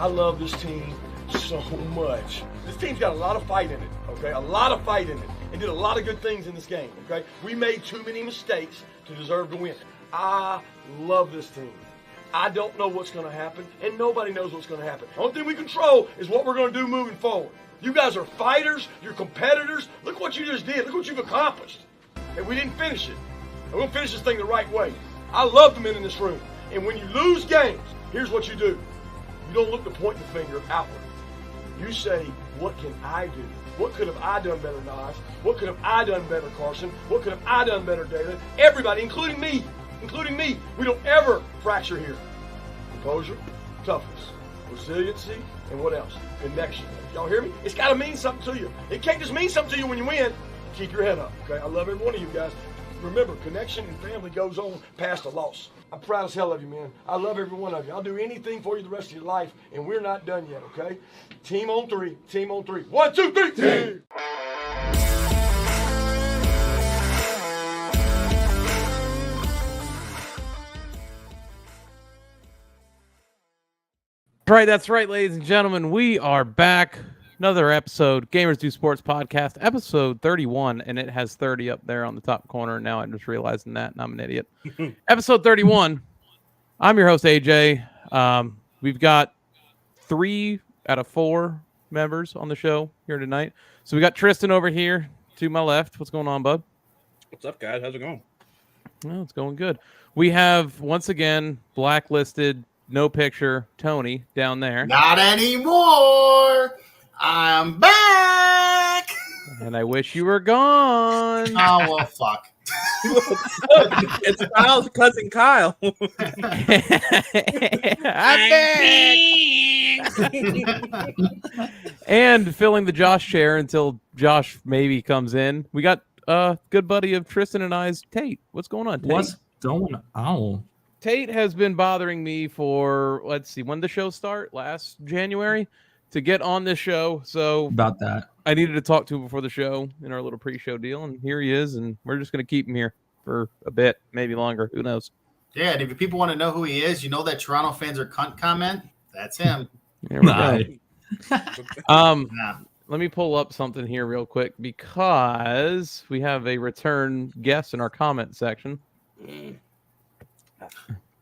I love this team so much. This team's got a lot of fight in it, okay? A lot of fight in it. And did a lot of good things in this game, okay? We made too many mistakes to deserve to win. I love this team. I don't know what's going to happen, and nobody knows what's going to happen. The only thing we control is what we're going to do moving forward. You guys are fighters. You're competitors. Look what you just did. Look what you've accomplished. And we didn't finish it. And we're going to finish this thing the right way. I love the men in this room. And when you lose games, here's what you do. You don't look to point the finger outward. You say, what can I do? What could have I done better, Nas? What could have I done better, Carson? What could have I done better, David? Everybody, including me. We don't ever fracture here. Composure, toughness, resiliency, and what else? Connection. Y'all hear me? It's got to mean something to you. It can't just mean something to you when you win. Keep your head up, okay? I love every one of you guys. Remember, connection and family goes on past a loss. I'm proud as hell of you, man. I love every one of you. I'll do anything for you the rest of your life, and we're not done yet, okay? Team on three. Team on three. 1, 2, 3. Team! That's right, ladies and gentlemen. We are back. Another episode, Gamers Do Sports Podcast, episode 31, and it has 30 up there on the top corner. Now I'm just realizing that, and I'm an idiot. Episode 31. I'm your host, AJ. We've got 3 out of 4 members on the show here tonight. So we got Tristan over here to my left. What's going on, bud? What's up, guys? How's it going? Oh, it's going good. We have, once again, blacklisted, no picture, Tony down there. Not anymore. I'm back. And I wish you were gone. Oh, well, fuck. It's Kyle's cousin Kyle. I'm back. And filling the Josh chair until Josh maybe comes in. We got a good buddy of Tristan and I's, Tate. What's going on, Tate? What's going on? Tate has been bothering me for, let's see, when did the show start? Last January? To get on this show. So About that. I needed to talk to him before the show in our little pre-show deal, and here he is, and we're just going to keep him here for a bit, maybe longer. Who knows? Yeah, and if people want to know who he is, you know that Toronto fans are cunt comment? That's him. There we Nah. Let me pull up something here real quick because we have a return guest in our comment section.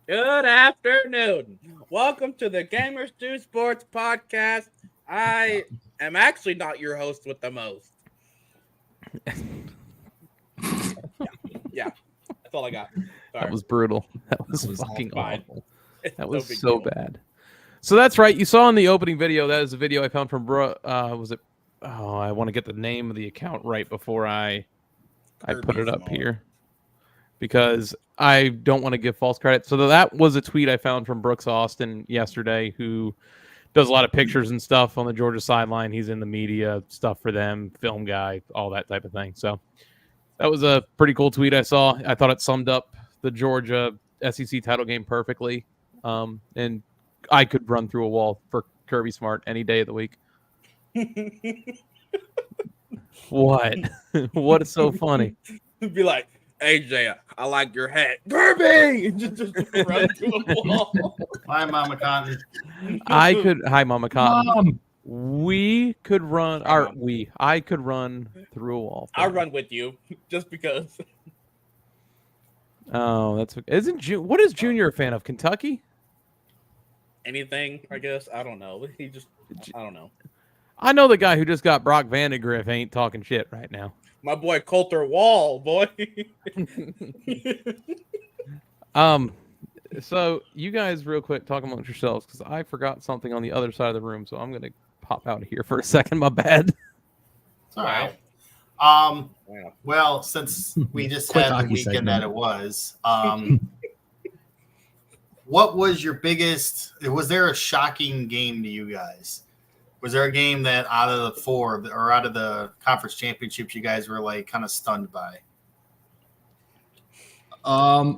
Good afternoon. Welcome to the Gamers Do Sports Podcast. I am actually not your host with the most. Yeah. That's all I got. Sorry. That was brutal. That was was fucking fine. awful. It's That no was big so deal. bad. So that's right. You saw in the opening video, that is a video I found from was it? Oh, I want to get the name of the account right before I put it up here, because I don't want to give false credit. So that was a tweet I found from Brooks Austin yesterday, who does a lot of pictures and stuff on the Georgia sideline. He's in the media stuff for them, film guy, all that type of thing. So that was a pretty cool tweet I saw. I thought it summed up the Georgia SEC title game perfectly. And I could run through a wall for Kirby Smart any day of the week. What? What is so funny? Be like, AJ, I like your hat. Kirby! just run to the wall. Hi, Mama Cotton. Hi, Mama Cotton. Mom. We could run. I could run through a wall. I'll run with you just because. Oh, that's what is Junior a fan of? Kentucky? Anything, I guess. I don't know. I don't know. I know the guy who just got Brock Vandegrift ain't talking shit right now. My boy Coulter Wall, boy. So you guys real quick talk amongst yourselves, because I forgot something on the other side of the room, so I'm gonna pop out of here for a second. My bad. It's all right. Wow. Well, since we just Quick had the hockey weekend segment. that it was, what was your biggest? Was there a shocking game to you guys? Was there a game that out of the 4 or out of the conference championships you guys were like kind of stunned by?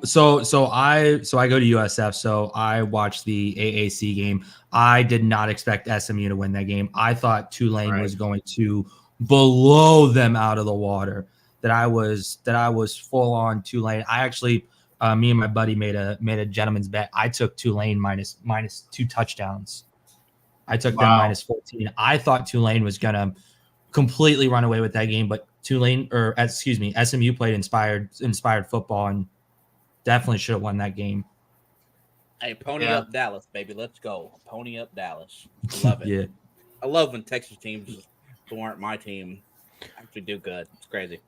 So I go to USF, so I watched the AAC game. I did not expect SMU to win that game. I thought Tulane was going to blow them out of the water. That I was full on Tulane. I actually, me and my buddy made a gentleman's bet. I took Tulane minus 2 touchdowns. I took them minus 14. I thought Tulane was gonna completely run away with that game, but SMU played inspired football and definitely should have won that game. Hey, pony up Dallas, baby. Let's go. Pony up Dallas. Love it. Yeah. I love when Texas teams who aren't my team actually do good. It's crazy.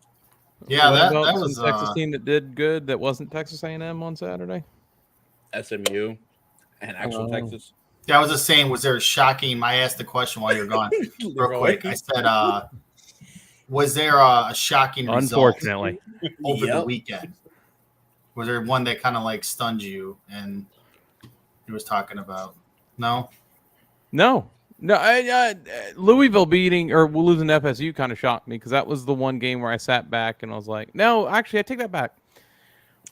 Yeah, that was was a Texas team that did good that wasn't Texas A&M on Saturday. SMU and actual Texas. Yeah, I was just saying, was there a shocking? I asked the question while you're gone, real quick. I said, was there a shocking result Unfortunately, over the weekend? Was there one that kind of like stunned you and he was talking about? No. Louisville beating or losing to FSU kind of shocked me because that was the one game where I sat back and I was like, no, actually, I take that back.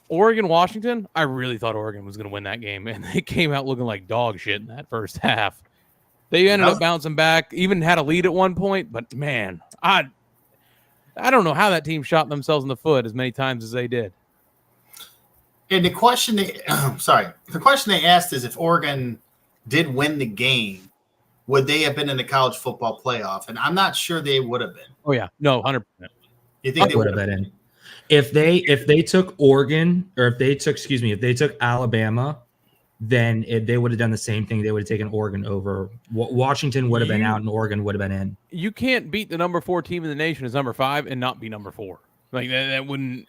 Oregon, Washington, I really thought Oregon was going to win that game, and they came out looking like dog shit in that first half. They ended up bouncing back, even had a lead at one point, but man, I don't know how that team shot themselves in the foot as many times as they did. And the question they asked is if Oregon did win the game, would they have been in the college football playoff? And I'm not sure they would have been. Oh yeah, no, 100%. You think they would have been in? If they took Oregon, or if they took Alabama, then they would have done the same thing. They would have taken Oregon over. Washington would have been out, and Oregon would have been in. You can't beat the number 4 team in the nation as number 5 and not be number 4. Like that wouldn't.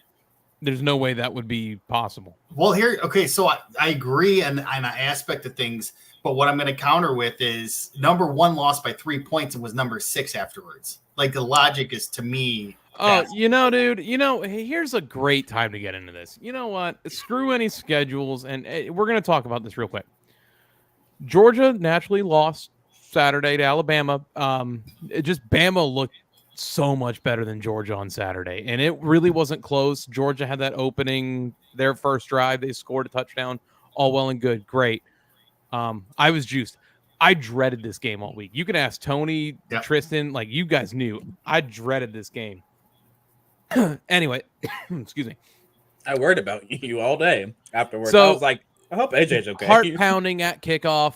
There's no way that would be possible. Well, so I agree on an aspect of things, but what I'm going to counter with is number 1 lost by 3 points and was number 6 afterwards. Like the logic is to me. Oh, dude, here's a great time to get into this. You know what? Screw any schedules, and we're going to talk about this real quick. Georgia naturally lost Saturday to Alabama. Bama looked so much better than Georgia on Saturday, and it really wasn't close. Georgia had that opening, their first drive. They scored a touchdown. All well and good. Great. I was juiced. I dreaded this game all week. You can ask Tony, Tristan, like you guys knew. I dreaded this game. Anyway, excuse me. I worried about you all day afterwards. So, I was like, I hope AJ's okay. Heart pounding at kickoff.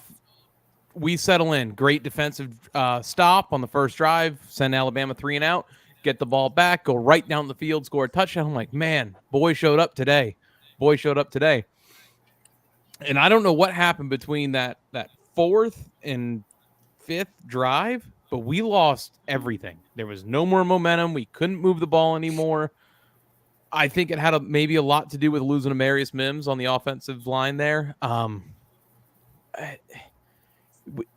We settle in. Great defensive stop on the first drive. Send Alabama 3 and out. Get the ball back. Go right down the field. Score a touchdown. I'm like, man, boy showed up today. And I don't know what happened between that 4th and 5th drive, but we lost everything. There was no more momentum. We couldn't move the ball anymore. I think it had maybe a lot to do with losing Amarius Mims on the offensive line there.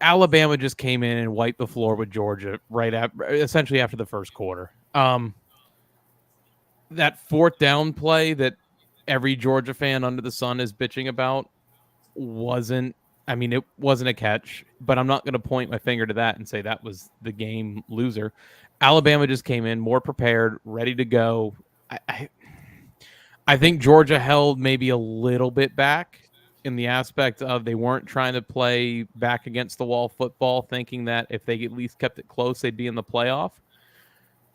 Alabama just came in and wiped the floor with Georgia essentially after the first quarter. That 4th down play that every Georgia fan under the sun is bitching about it wasn't a catch, but I'm not going to point my finger to that and say that was the game loser. Alabama just came in more prepared, ready to go. I think Georgia held maybe a little bit back in the aspect of they weren't trying to play back against the wall football, thinking that if they at least kept it close, they'd be in the playoff.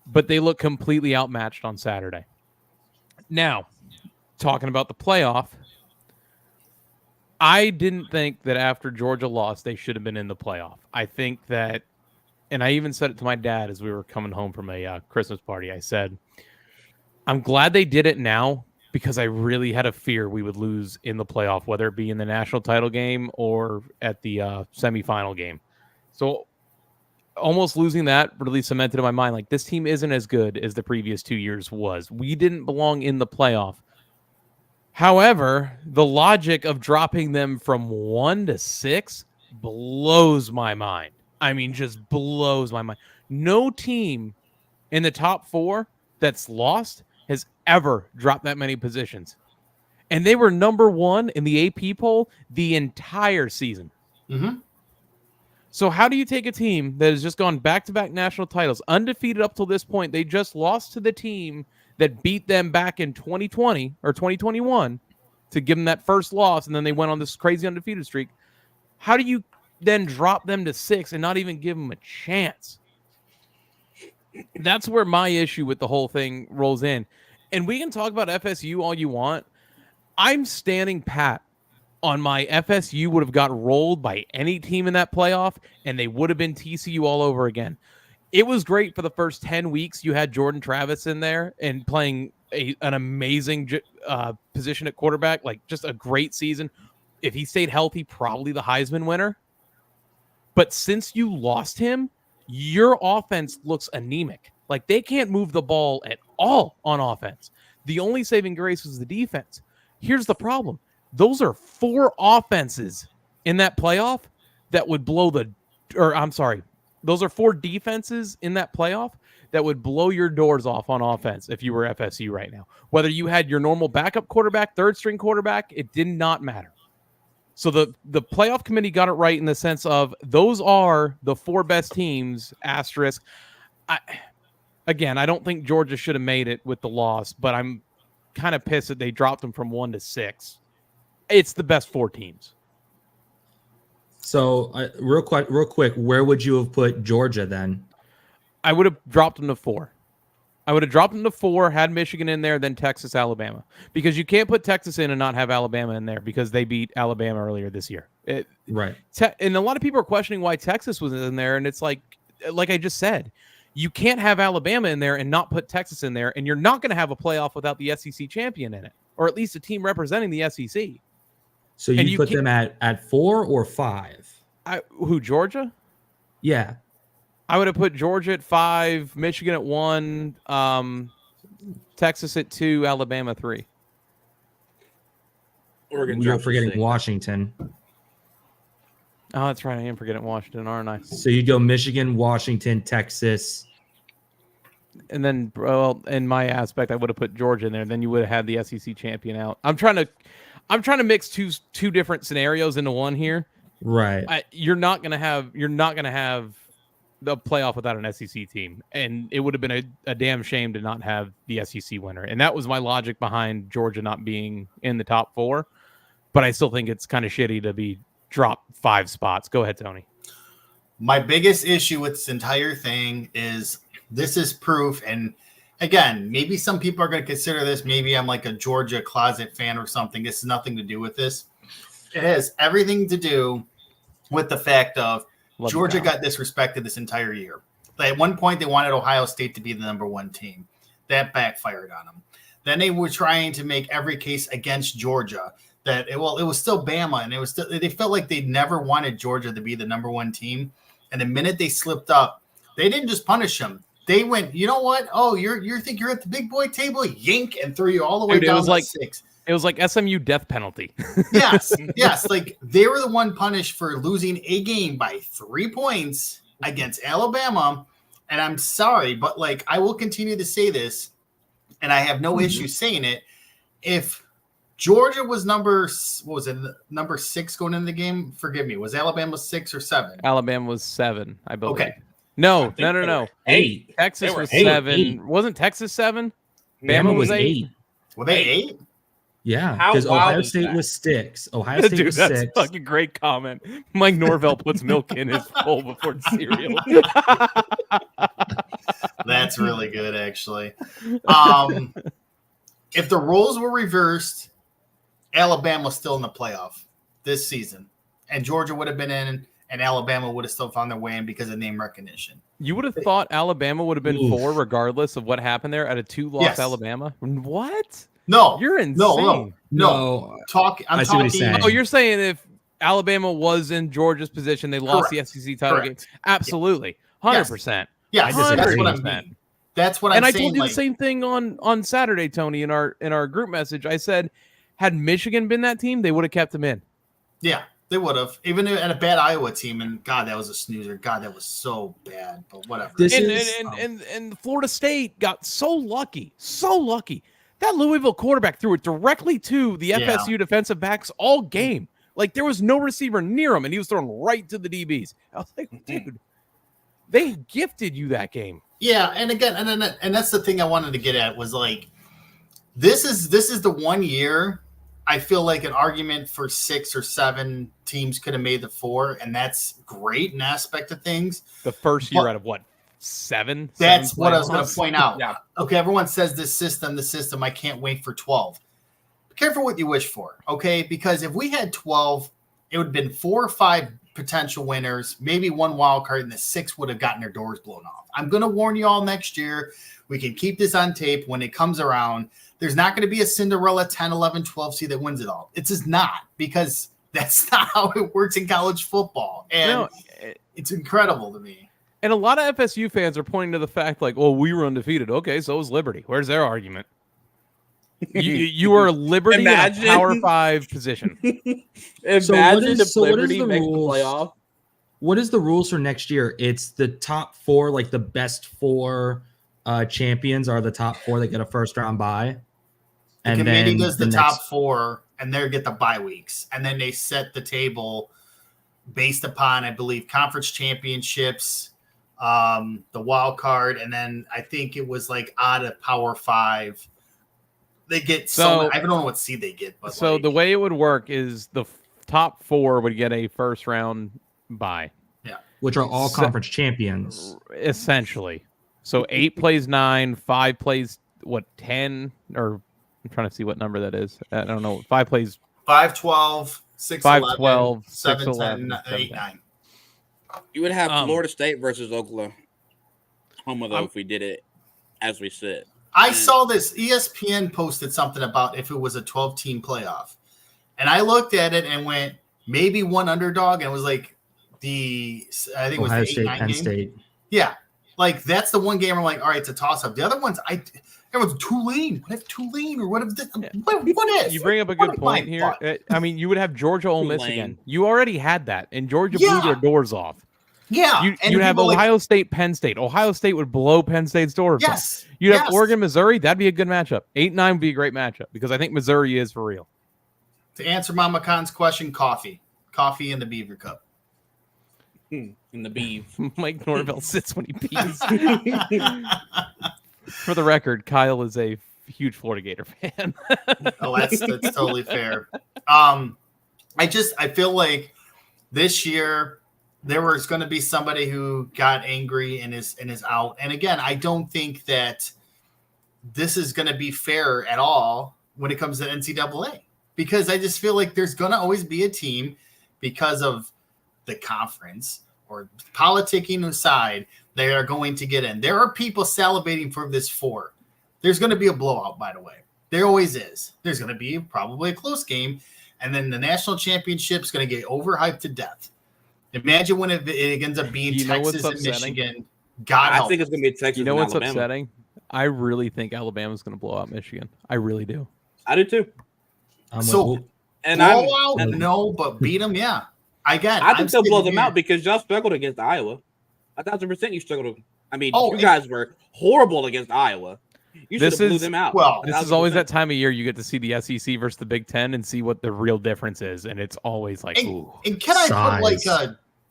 But they look completely outmatched on Saturday. Now, talking about the playoff, I didn't think that after Georgia lost, they should have been in the playoff. I think that, and I even said it to my dad as we were coming home from a Christmas party. I said, I'm glad they did it now because I really had a fear we would lose in the playoff, whether it be in the national title game or at the semifinal game. So almost losing that really cemented in my mind, like this team isn't as good as the previous 2 years was. We didn't belong in the playoff. However, the logic of dropping them from 1 to 6 blows my mind. I mean, just blows my mind. No team in the top 4 that's lost has ever dropped that many positions. And they were number 1 in the AP poll the entire season. Mm-hmm. So how do you take a team that has just gone back-to-back national titles, undefeated up till this point? They just lost to the team that beat them back in 2020 or 2021 to give them that first loss, and then they went on this crazy undefeated streak. How do you then drop them to 6 and not even give them a chance? That's where my issue with the whole thing rolls in. And we can talk about FSU all you want. I'm standing pat on my FSU would have got rolled by any team in that playoff, and they would have been TCU all over again. It was great for the first 10 weeks. You had Jordan Travis in there and playing an amazing position at quarterback, like just a great season. If he stayed healthy, probably the Heisman winner. But since you lost him, your offense looks anemic. Like they can't move the ball at all on offense. The only saving grace was the defense. Here's the problem. Those are 4 offenses in that playoff that would blow those are 4 defenses in that playoff that would blow your doors off on offense if you were FSU right now. Whether you had your normal backup quarterback, third string quarterback, it did not matter. So the playoff committee got it right in the sense of those are the 4 best teams, asterisk. I don't think Georgia should have made it with the loss, but I'm kind of pissed that they dropped them from 1 to 6. It's the best 4 teams. So real quick, where would you have put Georgia then? I would have dropped them to 4. I would have dropped them to 4, had Michigan in there, then Texas, Alabama. Because you can't put Texas in and not have Alabama in there because they beat Alabama earlier this year. Right. And a lot of people are questioning why Texas was in there, and it's like I just said, you can't have Alabama in there and not put Texas in there, and you're not going to have a playoff without the SEC champion in it, or at least a team representing the SEC. So you put them at 4 or 5? Georgia? Yeah. I would have put Georgia at 5, Michigan at 1, Texas at 2, Alabama 3. You're forgetting Washington. Oh, that's right. I am forgetting Washington, aren't I? So you go Michigan, Washington, Texas. And then, well, in my aspect, I would have put Georgia in there. Then you would have had the SEC champion out. I'm trying to mix two different scenarios into one here. Right. You're not gonna have the playoff without an SEC team, and it would have been a damn shame to not have the SEC winner. And that was my logic behind Georgia not being in the top 4. But I still think it's kind of shitty to be dropped 5 spots. Go ahead, Tony. My biggest issue with this entire thing is this is proof. And again, maybe some people are going to consider this. Maybe I'm like a Georgia closet fan or something. This has nothing to do with this. It has everything to do with the fact of Georgia got disrespected this entire year. At one point, they wanted Ohio State to be the number 1 team. That backfired on them. Then they were trying to make every case against Georgia. It was still Bama, and they felt like they never wanted Georgia to be the number 1 team. And the minute they slipped up, they didn't just punish them. They went, you know what? Oh, you think you're at the big boy table? Yank and threw you all the way down to 6. It was like SMU death penalty. Yes. Like they were the one punished for losing a game by 3 points against Alabama. And I'm sorry, but like I will continue to say this, and I have no issue saying it. If Georgia was number 6 going into the game, forgive me, was Alabama 6 or 7? Alabama was 7, I believe. Okay. No. 8. Texas was 7. 8. Wasn't Texas 7? Bama was 8. Were they 8? Yeah, because Ohio State was 6. Ohio State was 6. That's a fucking great comment. Mike Norvell puts milk in his bowl before cereal. That's really good, actually. If the roles were reversed, Alabama was still in the playoff this season, and Georgia would have been in, and Alabama would have still found their way in because of name recognition. You would have thought Alabama would have been 4 regardless of what happened there at a 2-loss Alabama? What? No, you're insane. No. I'm talking. Oh, you're saying if Alabama was in Georgia's position, they lost the SEC title game? Absolutely, 100%. Yes, that's what I mean. That's what I'm saying. And I told you the same thing on Saturday, Tony, in our group message. I said, had Michigan been that team, they would have kept them in. Yeah, they would have. Even at a bad Iowa team, and God, that was a snoozer. God, that was so bad. But whatever. And Florida State got so lucky. That Louisville quarterback threw it directly to the FSU defensive backs all game. Like, there was no receiver near him, and he was thrown right to the DBs. I was like, dude, they gifted you that game. Yeah, and again, and that's the thing I wanted to get at was like, this is the one year I feel like an argument for 6 or 7 teams could have made the 4, and that's great in aspect of things. The first year out of what? 7? That's what I was going to point out. Yeah. Okay, everyone says the system. I can't wait for 12. careful what you wish for, okay? Because if we had 12, it would have been 4 or 5 potential winners, maybe 1 wild card, and the 6 would have gotten their doors blown off. I'm going to warn you all next year. We can keep this on tape when it comes around. There's not going to be a Cinderella 10, 11, 12 seed that wins it all. It's just not, because that's not how it works in college football. And it's incredible to me. And a lot of FSU fans are pointing to the fact like, well, we were undefeated. Okay, so was Liberty. Where's their argument? You are Liberty in a Power 5 position. Imagine if Liberty makes the playoff. What is the rules for next year? It's the top 4, like the best 4 champions are the top 4 that get a first round bye. The committee does the top 4, and they get the bye weeks, and then they set the table based upon, I believe, conference championships, the wild card, and then I think it was like out of Power 5. They get I don't know what seed they get, but so the way it would work is the top 4 would get a first round bye. Yeah, which are all conference champions, essentially. So 8 plays 9, 5 plays 10, or I'm trying to see what number that is. I don't know. 5 plays 5, 12, 6, 5, 11, 12, 7, 6, 10, 11, 8, 9. You would have Florida State versus Oklahoma, though, if we did it as we said. I saw this. ESPN posted something about if it was a 12-team playoff. And I looked at it and went, maybe one underdog. And it was like I think it was Ohio the State, 8-9 Penn game. State. Yeah. Like, that's the one game I'm like, all right, it's a toss-up. The other ones, everyone's Tulane. What if Tulane or what if this? What if? You bring up a good point here. I mean, you would have Georgia Ole Miss again. You already had that, and Georgia blew their doors off. Yeah. You'd have Ohio State, Penn State. Ohio State would blow Penn State's doors off. You'd have Oregon, Missouri. That'd be a good matchup. 8-9 would be a great matchup because I think Missouri is for real. To answer Mama Khan's question, coffee. Coffee in the Beaver Cup. In the beef. Mike Norvell sits when he pees. For the record, Kyle is a huge Florida Gator fan. Oh, that's totally fair. I feel like this year there was going to be somebody who got angry and is out. And again, I don't think that this is going to be fair at all when it comes to NCAA, because I just feel like there's going to always be a team, because of the conference or politicking aside, they are going to get in. There are people salivating for this 4. There's going to be a blowout, by the way. There always is. There's going to be probably a close game, and then the national championship is going to get overhyped to death. Imagine when it ends up being Texas and Michigan. I think it's going to be Texas. You know what's Alabama. upsetting? I really think Alabama's going to blow out Michigan. I really do. I do too. No, but beat them, yeah. I think they'll blow them out because y'all struggled against Iowa. 1,000% you struggled. I mean, you guys were horrible against Iowa. You should have blew them out. Well, this is always that time of year you get to see the SEC versus the Big Ten and see what the real difference is, and it's always like, ooh. And can I put like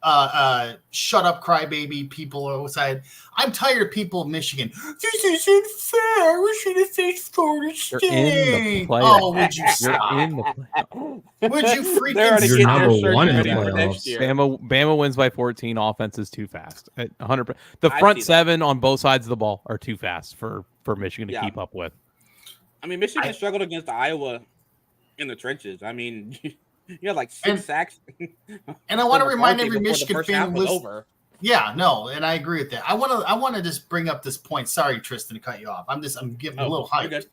a shut up crybaby people outside? I'm tired of people in Michigan. This isn't fair. We should have faced Florida State. Would you stop? You're in the playoff. Would you You're number 1 in the playoffs. Bama wins by 14. Offense is too fast. 100%. The front 7 on both sides of the ball are too fast for Michigan to keep up with. I mean, Michigan struggled against Iowa in the trenches. I mean, you had like 6 sacks. And I want to remind every Michigan fan was over. Yeah, no, and I agree with that. I want to just bring up this point. Sorry, Tristan, to cut you off. I'm getting a little hyped.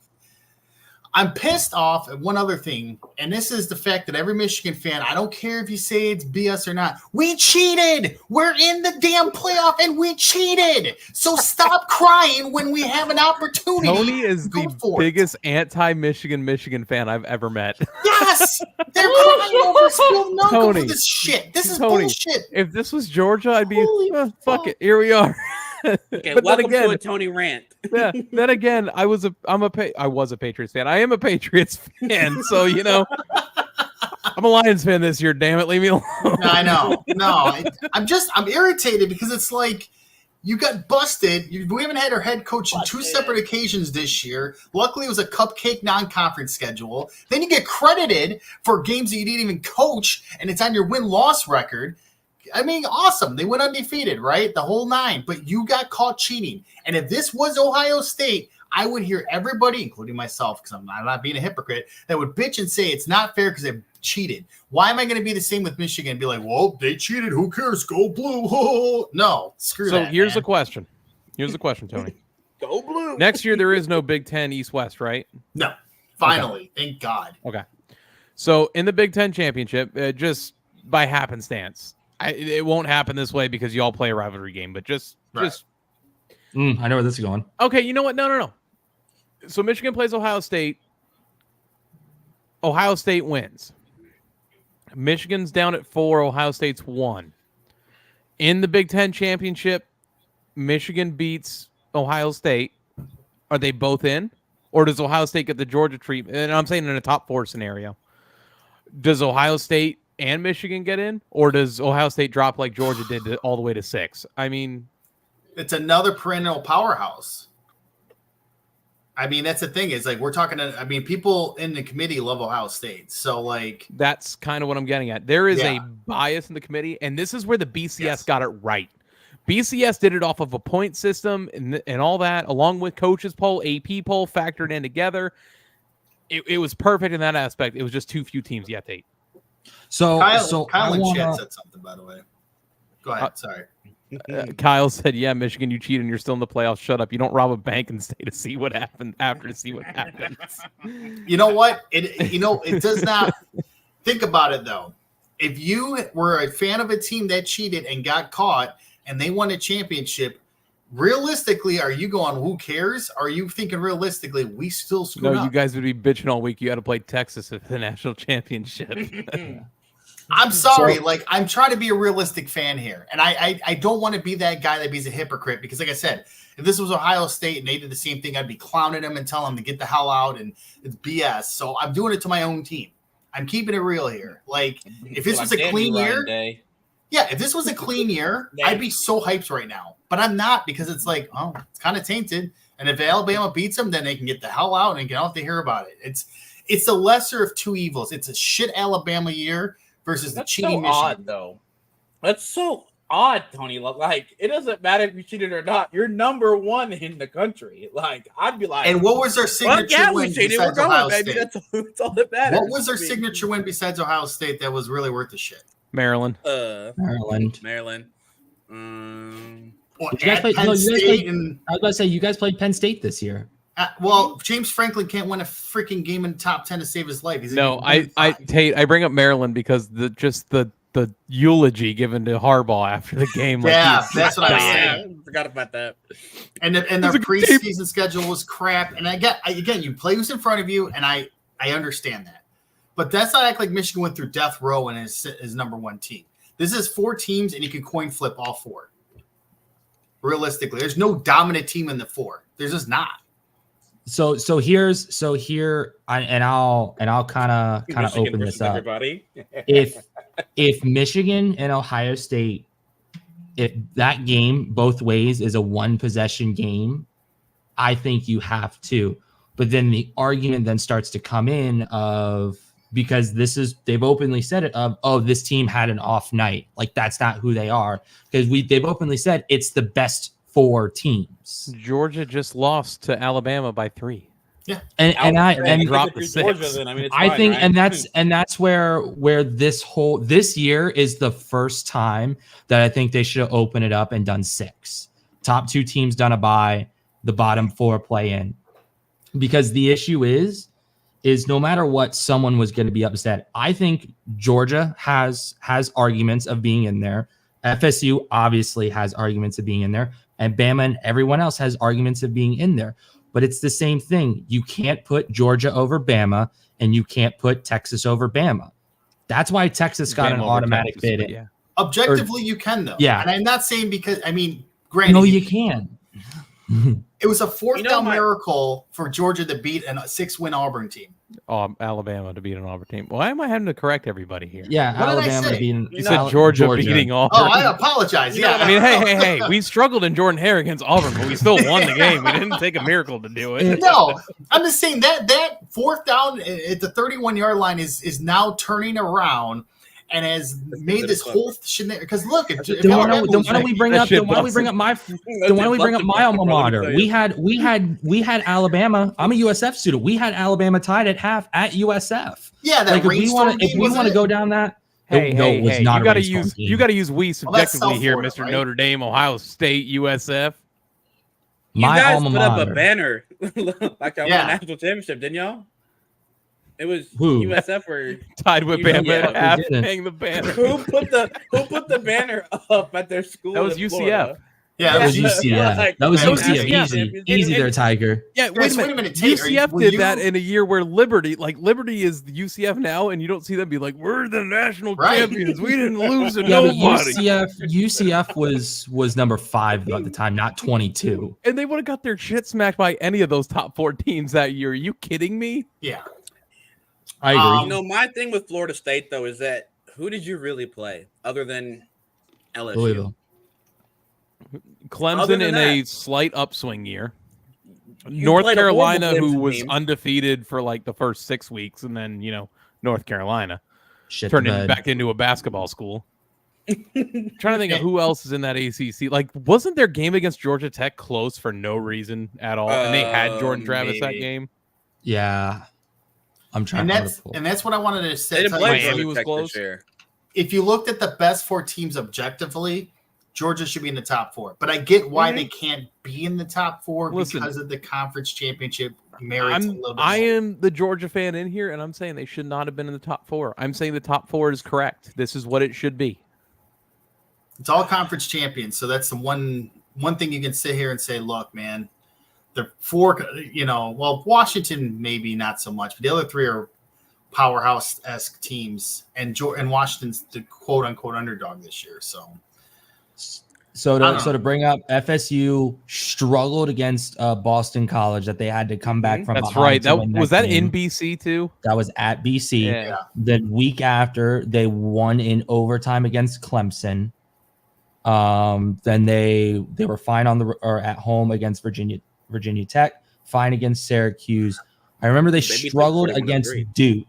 I'm pissed off at one other thing, and this is the fact that every Michigan fan, I don't care if you say it's BS or not, we cheated. We're in the damn playoff, and we cheated. So stop crying when we have an opportunity. Tony is the biggest anti-Michigan fan I've ever met. Yes, they're crying over spilled milk over this shit. This is bullshit. If this was Georgia, I'd be fuck it. Here we are. Okay, but welcome to a Tony rant. Yeah. Then again, I was a Patriots fan. I am a Patriots fan, so I'm a Lions fan this year. Damn it, leave me alone. I know. No, I'm irritated because it's like you got busted. We haven't had our head coach on 2 separate occasions this year. Luckily, it was a cupcake non-conference schedule. Then you get credited for games that you didn't even coach, and it's on your win-loss record. I mean, awesome. They went undefeated, right? The whole 9. But you got caught cheating. And if this was Ohio State, I would hear everybody, including myself, because I'm not being a hypocrite, that would bitch and say it's not fair because they cheated. Why am I going to be the same with Michigan and be like, well, they cheated. Who cares? Go blue. No, screw that. So here's the question. Here's the question, Tony. Go blue. Next year, there is no Big Ten East-West, right? No. Finally. Okay. Thank God. Okay. So in the Big Ten championship, just by happenstance, it won't happen this way because you all play a rivalry game, but just I know where this is going. Okay, you know what? No. So Michigan plays Ohio State. Ohio State wins. Michigan's down at 4. Ohio State's 1. In the Big Ten championship, Michigan beats Ohio State. Are they both in? Or does Ohio State get the Georgia treatment? And I'm saying in a top 4 scenario. Does Ohio State and Michigan get in? Or does Ohio State drop like Georgia did all the way to 6? I mean, it's another perennial powerhouse. I mean, that's the thing is like we're talking to, I mean, people in the committee love Ohio State. So like that's kind of what I'm getting at. There is a bias in the committee, and this is where the BCS got it right. BCS did it off of a point system and all that, along with coaches poll, AP poll factored in together. It was perfect in that aspect. It was just too few teams yet, Tate. So Kyle and Chad said something, by the way. Go ahead. Sorry. Kyle said, "Yeah, Michigan, you cheated and you're still in the playoffs. Shut up. You don't rob a bank and stay to see what happened after to see what happens." You know what? It does not. Think about it though. If you were a fan of a team that cheated and got caught and they won a championship, realistically, are you going, who cares? Are you thinking realistically, we still screwed up? No, you guys would be bitching all week. You had to play Texas at the national championship. I'm sorry. I'm trying to be a realistic fan here. And I don't want to be that guy that be a hypocrite because, like I said, if this was Ohio State and they did the same thing, I'd be clowning them and telling them to get the hell out and it's BS. So I'm doing it to my own team. I'm keeping it real here. Like, if this was a clean year, if this was a clean year, I'd be so hyped right now. But I'm not because it's like, oh, it's kind of tainted. And if Alabama beats them, then they can get the hell out and get out to hear about it. It's the lesser of two evils. It's a shit Alabama year versus the cheating Michigan. Odd, though. That's so odd, Tony. Like, it doesn't matter if you cheated or not. You're number 1 in the country. Like, I'd be like, and what was their signature win besides Ohio State? That's all that matters. What was their signature win besides Ohio State that was really worth the shit? Maryland. Maryland. I was about to say, you guys played Penn State this year. Well, James Franklin can't win a freaking game in the top 10 to save his life. Tate, I bring up Maryland because the eulogy given to Harbaugh after the game. That's what I was saying. Forgot about that. And their preseason schedule was crap. And again, you play who's in front of you, and I understand that. But that's not act like Michigan went through death row and is number 1 team. This is 4 teams, and you can coin flip all 4. Realistically, there's no dominant team in the 4. There's just not. So here, I'll kind of open this up. Everybody. if Michigan and Ohio State, if that game both ways is a 1 possession game, I think you have to. But then the argument then starts to come in of, because they've openly said it of, oh, this team had an off night. Like, that's not who they are, because they've openly said it's the best 4 teams. Georgia just lost to Alabama by 3. Yeah, and dropped the 6. I think, and that's where this year is the first time that I think they should have opened it up and done 6. Top 2 teams done a bye, the bottom 4 play in, because the issue is no matter what, someone was going to be upset. I think Georgia has arguments of being in there. FSU obviously has arguments of being in there. And Bama and everyone else has arguments of being in there. But it's the same thing. You can't put Georgia over Bama, and you can't put Texas over Bama. That's why Texas got an automatic bid in. Yeah. Objectively, you can, though. Yeah. And I'm not saying because, granted. No, you can. It was a 4th down miracle for Georgia to beat a 6-win Auburn team. Alabama to beat an Auburn team. Why am I having to correct everybody here? Yeah, Alabama beating. You said Georgia beating Auburn. Oh, I apologize. Yeah, I mean, hey, we struggled in Jordan Hare against Auburn, but we still won the game. We didn't take a miracle to do it. No, I'm just saying that 4th down at the 31-yard line is now turning around. and has made this whole scenario. Because look, why don't we bring up my alma mater? We had Alabama. I'm a USF student. We had Alabama tied at half at USF. Yeah, that if we want to go down that. Hey, you got to use we subjectively here, Mr. Right? Notre Dame, Ohio State, USF. You guys put up a banner like I won the national championship, didn't y'all? It was USF were tied with Bama at half, hang the banner. Who put the banner up at their school? That was UCF. Florida? Yeah, that was UCF. That was UCF. Easy there, Tiger. Yeah, wait a minute. UCF did that in a year where Liberty is the UCF now, and you don't see them be like, "We're the national champions. We didn't lose to nobody." UCF was number 5 at the time, not 22. And they would have got their shit smacked by any of those top 4 teams that year. Are you kidding me? Yeah, I agree. You know, my thing with Florida State though is that who did you really play other than LSU? Louisville. Clemson in a slight upswing year. North Carolina, who was undefeated for like the first 6 weeks, and then North Carolina turned it back into a basketball school. Trying to think of who else is in that ACC. Like, wasn't their game against Georgia Tech close for no reason at all? And they had Jordan Travis that game. Yeah, I'm trying. And that's what I wanted to say. Miami was close. If you looked at the best 4 teams objectively, Georgia should be in the top 4, but I get why they can't be in the top 4 because of the conference championship merits. I am the Georgia fan in here, and I'm saying they should not have been in the top 4. I'm saying the top 4 is correct. This is what it should be. It's all conference champions, so that's the one thing you can sit here and say, look, man, the 4, Washington maybe not so much, but the other 3 are powerhouse-esque teams, and Washington's the quote-unquote underdog this year, So to bring up, FSU struggled against Boston College that they had to come back from. That's right. Was that in BC too? That was at BC. Yeah. The week after, they won in overtime against Clemson. Then they were fine at home against Virginia Tech, fine against Syracuse. I remember they struggled against Duke.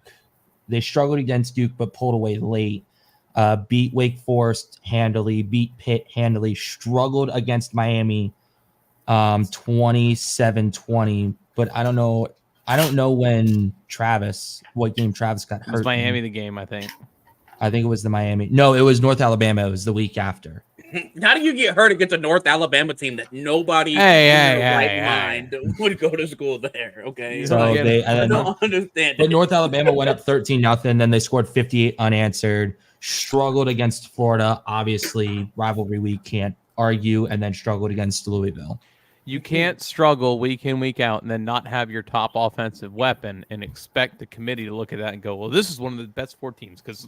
They struggled against Duke, but pulled away late. Beat Wake Forest handily, beat Pitt handily, struggled against Miami 27-20, but I don't know what game Travis got hurt. It was Miami the game, I think. I think it was the Miami. No, it was North Alabama. It was the week after. How do you get hurt against a North Alabama team that nobody in their right mind would go to school there? Okay, so I don't understand. But North Alabama went up 13-0. Then they scored 58 unanswered. Struggled against Florida, obviously rivalry week, can't argue, and then struggled against Louisville. You can't struggle week in, week out, and then not have your top offensive weapon and expect the committee to look at that and go, well, this is one of the best 4 teams, because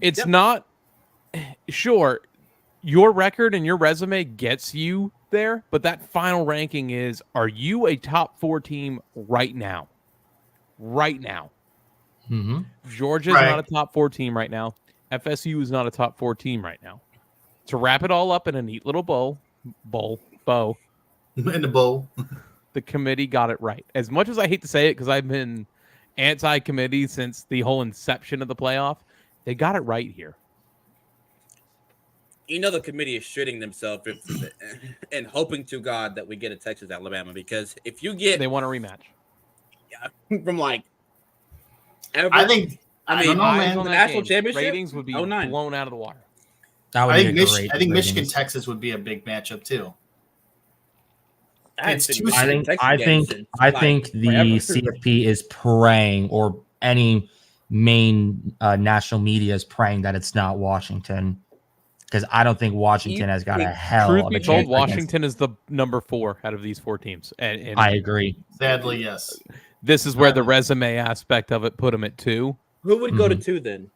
it's not sure your record and your resume gets you there, but that final ranking is, are you a top 4 team right now? Right now. Mm-hmm. Georgia is not a top 4 team right now. FSU is not a top 4 team right now. To wrap it all up in a neat little bow, in the bowl, the committee got it right. As much as I hate to say it, because I've been anti-committee since the whole inception of the playoff, they got it right here. The committee is shitting themselves and hoping to God that we get a Texas Alabama, because if you get, they want a rematch. Yeah, from like. I mean, the national championship ratings would be blown out of the water. I think Michigan Texas would be a big matchup too. I think the CFP is praying, or any main national media is praying, that it's not Washington, because I don't think Washington has got a hell of a chance. Truth be told, Washington is the number 4 out of these 4 teams. And I agree. Sadly, yes. This is where the resume aspect of it put them at 2. Who would go to 2 then?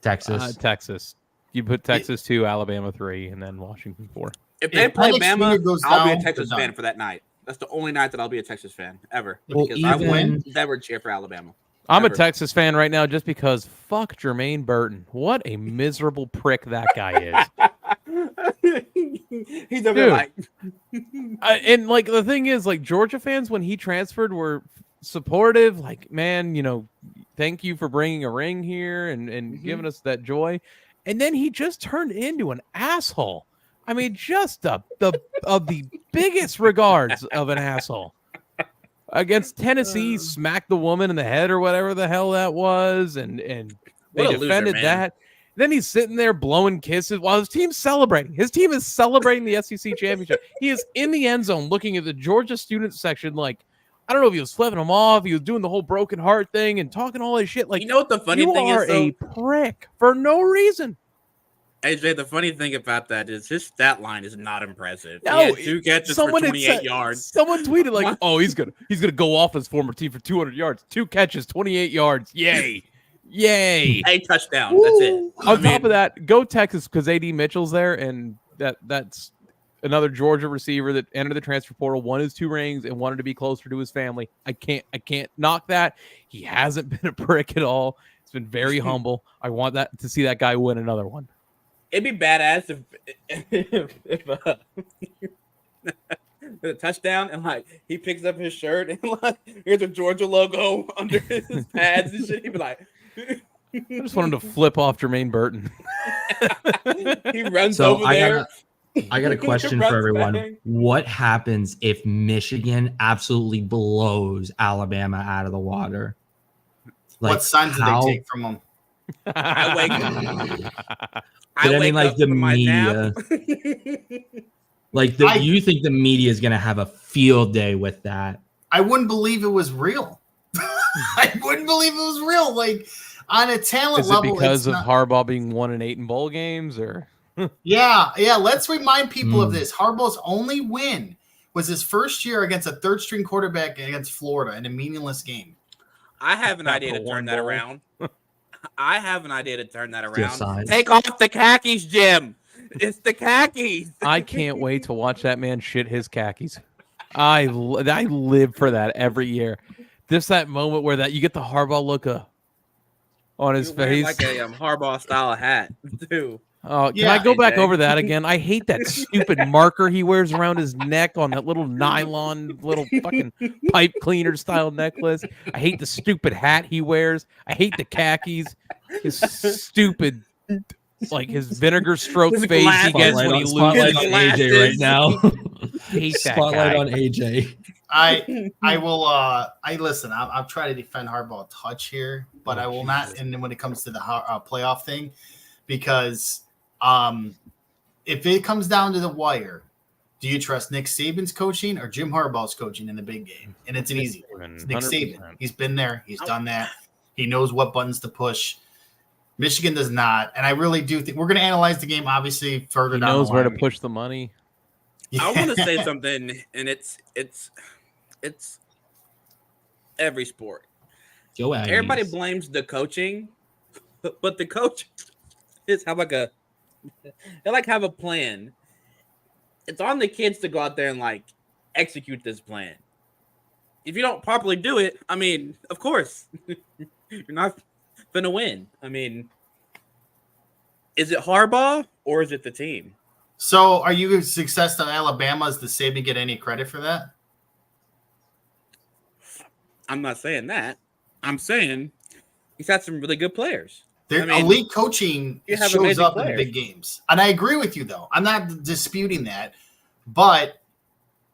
Texas. Texas. You put Texas 2, Alabama 3, and then Washington 4. If they play Bama, I'll be a Texas fan for that night. That's the only night that I'll be a Texas fan ever. Because I would never cheer for Alabama. I'm a Texas fan right now just because fuck Jermaine Burton. What a miserable prick that guy is. He's over like... and like the thing is, like, Georgia fans when he transferred were supportive. Like, man, thank you for bringing a ring here and giving us that joy. And then he just turned into an asshole. I mean, just the biggest regards of an asshole. Against Tennessee, smacked the woman in the head or whatever the hell that was, and they defended that. Then he's sitting there blowing kisses while his team's celebrating. His team is celebrating the SEC championship. He is in the end zone looking at the Georgia student section like, I don't know if he was flipping them off. He was doing the whole broken heart thing and talking all this shit. Like, you know what the funny thing is? You are a prick for no reason. AJ, the funny thing about that is his stat line is not impressive. No, he had 2 catches for 28 yards. Someone tweeted like, "Oh, he's gonna go off his former team for 200 yards, 2 catches, 28 yards. Yay, yay! A touchdown. That's it." On top of that, go Texas because AD Mitchell's there, and that's another Georgia receiver that entered the transfer portal, won his 2 rings, and wanted to be closer to his family. I can't knock that. He hasn't been a prick at all. It's been very humble. I want to see that guy win another one. It'd be badass if a touchdown and like he picks up his shirt and like here's a Georgia logo under his pads and shit. He'd be like, I just want him to flip off Jermaine Burton. He runs over there. I got a question for everyone. Back. What happens if Michigan absolutely blows Alabama out of the water? Like, what signs do they take from them? I wake like the media, you think the media is going to have a field day with that? I wouldn't believe it was real. I wouldn't believe it was real. Like on a talent level, is it because of Harbaugh being 1-8 in bowl games, or? Yeah. Let's remind people of this. Harbaugh's only win was his first year against a third-string quarterback against Florida in a meaningless game. I have an idea to turn that around. Take off the khakis, Jim. It's the khakis. I can't wait to watch that man shit his khakis. I live for that every year. Just that moment where you get the Harbaugh look on his face, like a Harbaugh style hat too. Oh, can I go back over that again? I hate that stupid marker he wears around his neck on that little nylon, little fucking pipe cleaner style necklace. I hate the stupid hat he wears. I hate the khakis. His stupid, like his vinegar stroke face he gets when he loses. Spotlight on AJ right now. Hate that Spotlight guy. on AJ. I will. Listen. I'll try to defend Harbaugh a touch here, but I will not. And then when it comes to the playoff thing, because. If it comes down to the wire, do you trust Nick Saban's coaching or Jim Harbaugh's coaching in the big game? And it's an easy one. It's Nick Saban. He's been there. He's done that. He knows what buttons to push. Michigan does not. And I really do think we're going to analyze the game, obviously, further down the line. He knows where to push the money. I want to say something, and it's every sport. Everybody blames the coaching, but the coach have a plan. It's on the kids to go out there and execute this plan. If you don't properly do it, I mean, of course, you're not gonna win. I mean, is it Harbaugh or is it the team? So, are you a success to Alabama? Is the Saban get any credit for that? I'm not saying that. I'm saying he's had some really good players. Elite coaching shows up in big games. And I agree with you, though. I'm not disputing that. But,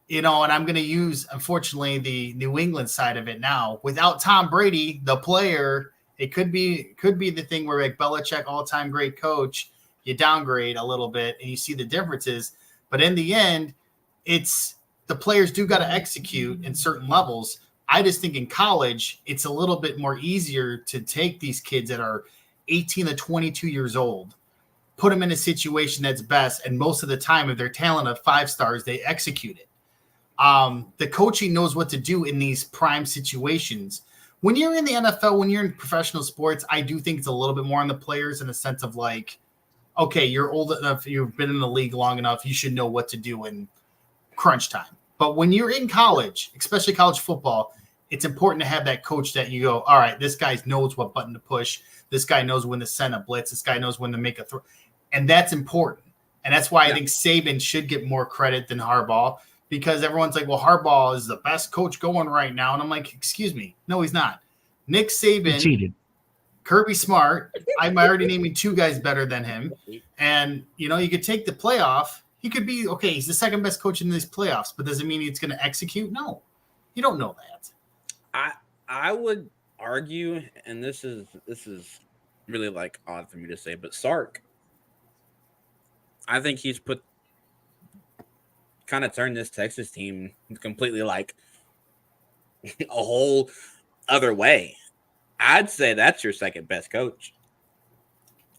and I'm going to use, unfortunately, the New England side of it now. Without Tom Brady, the player, it could be the thing where Belichick, all-time great coach, you downgrade a little bit and you see the differences. But in the end, it's the players do got to execute in certain levels. I just think in college, it's a little bit more easier to take these kids that are 18 to 22 years old, put them in a situation that's best. And most of the time, if they're talent of 5 stars, they execute it. The coaching knows what to do in these prime situations. When you're in the NFL, when you're in professional sports, I do think it's a little bit more on the players in the sense of okay, you're old enough, you've been in the league long enough, you should know what to do in crunch time. But when you're in college, especially college football, it's important to have that coach that you go, all right, this guy knows what button to push. This guy knows when to send a blitz. This guy knows when to make a throw. And that's important. And that's why I think Saban should get more credit than Harbaugh, because everyone's like, well, Harbaugh is the best coach going right now. And I'm like, excuse me. No, he's not. Nick Saban, cheated. Kirby Smart. I'm already naming 2 guys better than him. And, you could take the playoff. He could be, okay, he's the second best coach in these playoffs, but does it mean he's going to execute? No. You don't know that. I would argue, and this is really like odd for me to say, but Sark, I think he's kind of turned this Texas team completely like a whole other way. I'd say that's your second best coach.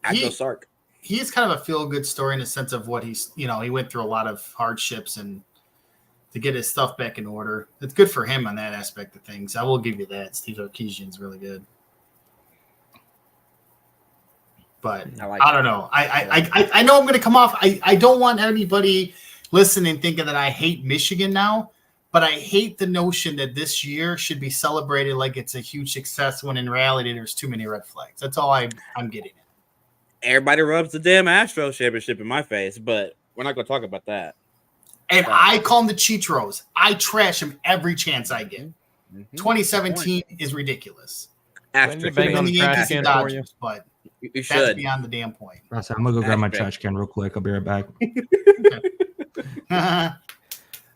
I'd go Sark. He is kind of a feel-good story in the sense of what he's, he went through a lot of hardships and to get his stuff back in order. It's good for him on that aspect of things. I will give you that. Steve Sarkisian's really good. But I don't know. I know I'm going to come off. I don't want anybody listening thinking that I hate Michigan now, but I hate the notion that this year should be celebrated like it's a huge success when in reality there's too many red flags. That's all I'm getting at. Everybody rubs the damn Astros championship in my face, but we're not going to talk about that. And I call them the Cheatros. I trash them every chance I get. 2017 is ridiculous. Bang on the trash can for you. But you that's beyond the damn point. I'm going to go grab my trash can real quick. I'll be right back.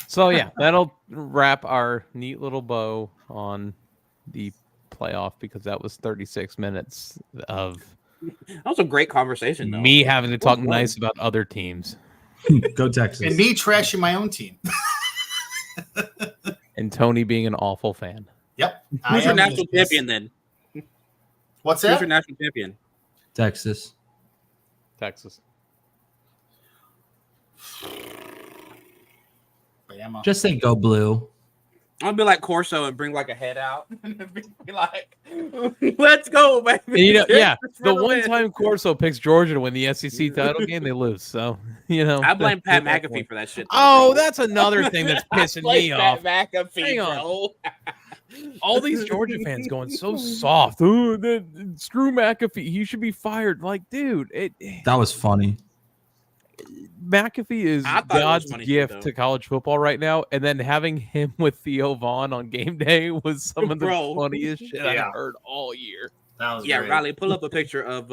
So, yeah, that'll wrap our neat little bow on the playoff because that was 36 minutes of that was a great conversation, though. Me having to talk nice about other teams. Go Texas. And me trashing my own team. And Tony being an awful fan. Yep. Who's your national champion then? What's that? Who's your national champion? Texas. Just say go blue. I'll be like Corso and bring like a head out and be like, let's go, baby. The one time Corso picks Georgia to win the SEC title game, they lose. So, I blame Pat McAfee for that shit. That's another thing that's pissing me off. Pat McAfee, Hang on. bro. All these Georgia fans going so soft. Ooh, screw McAfee. He should be fired. Like, dude, that was funny. McAfee is God's gift to college football right now, and then having him with Theo Vaughn on game day was some of the funniest shit I've heard all year. That was great. Riley, pull up a picture of.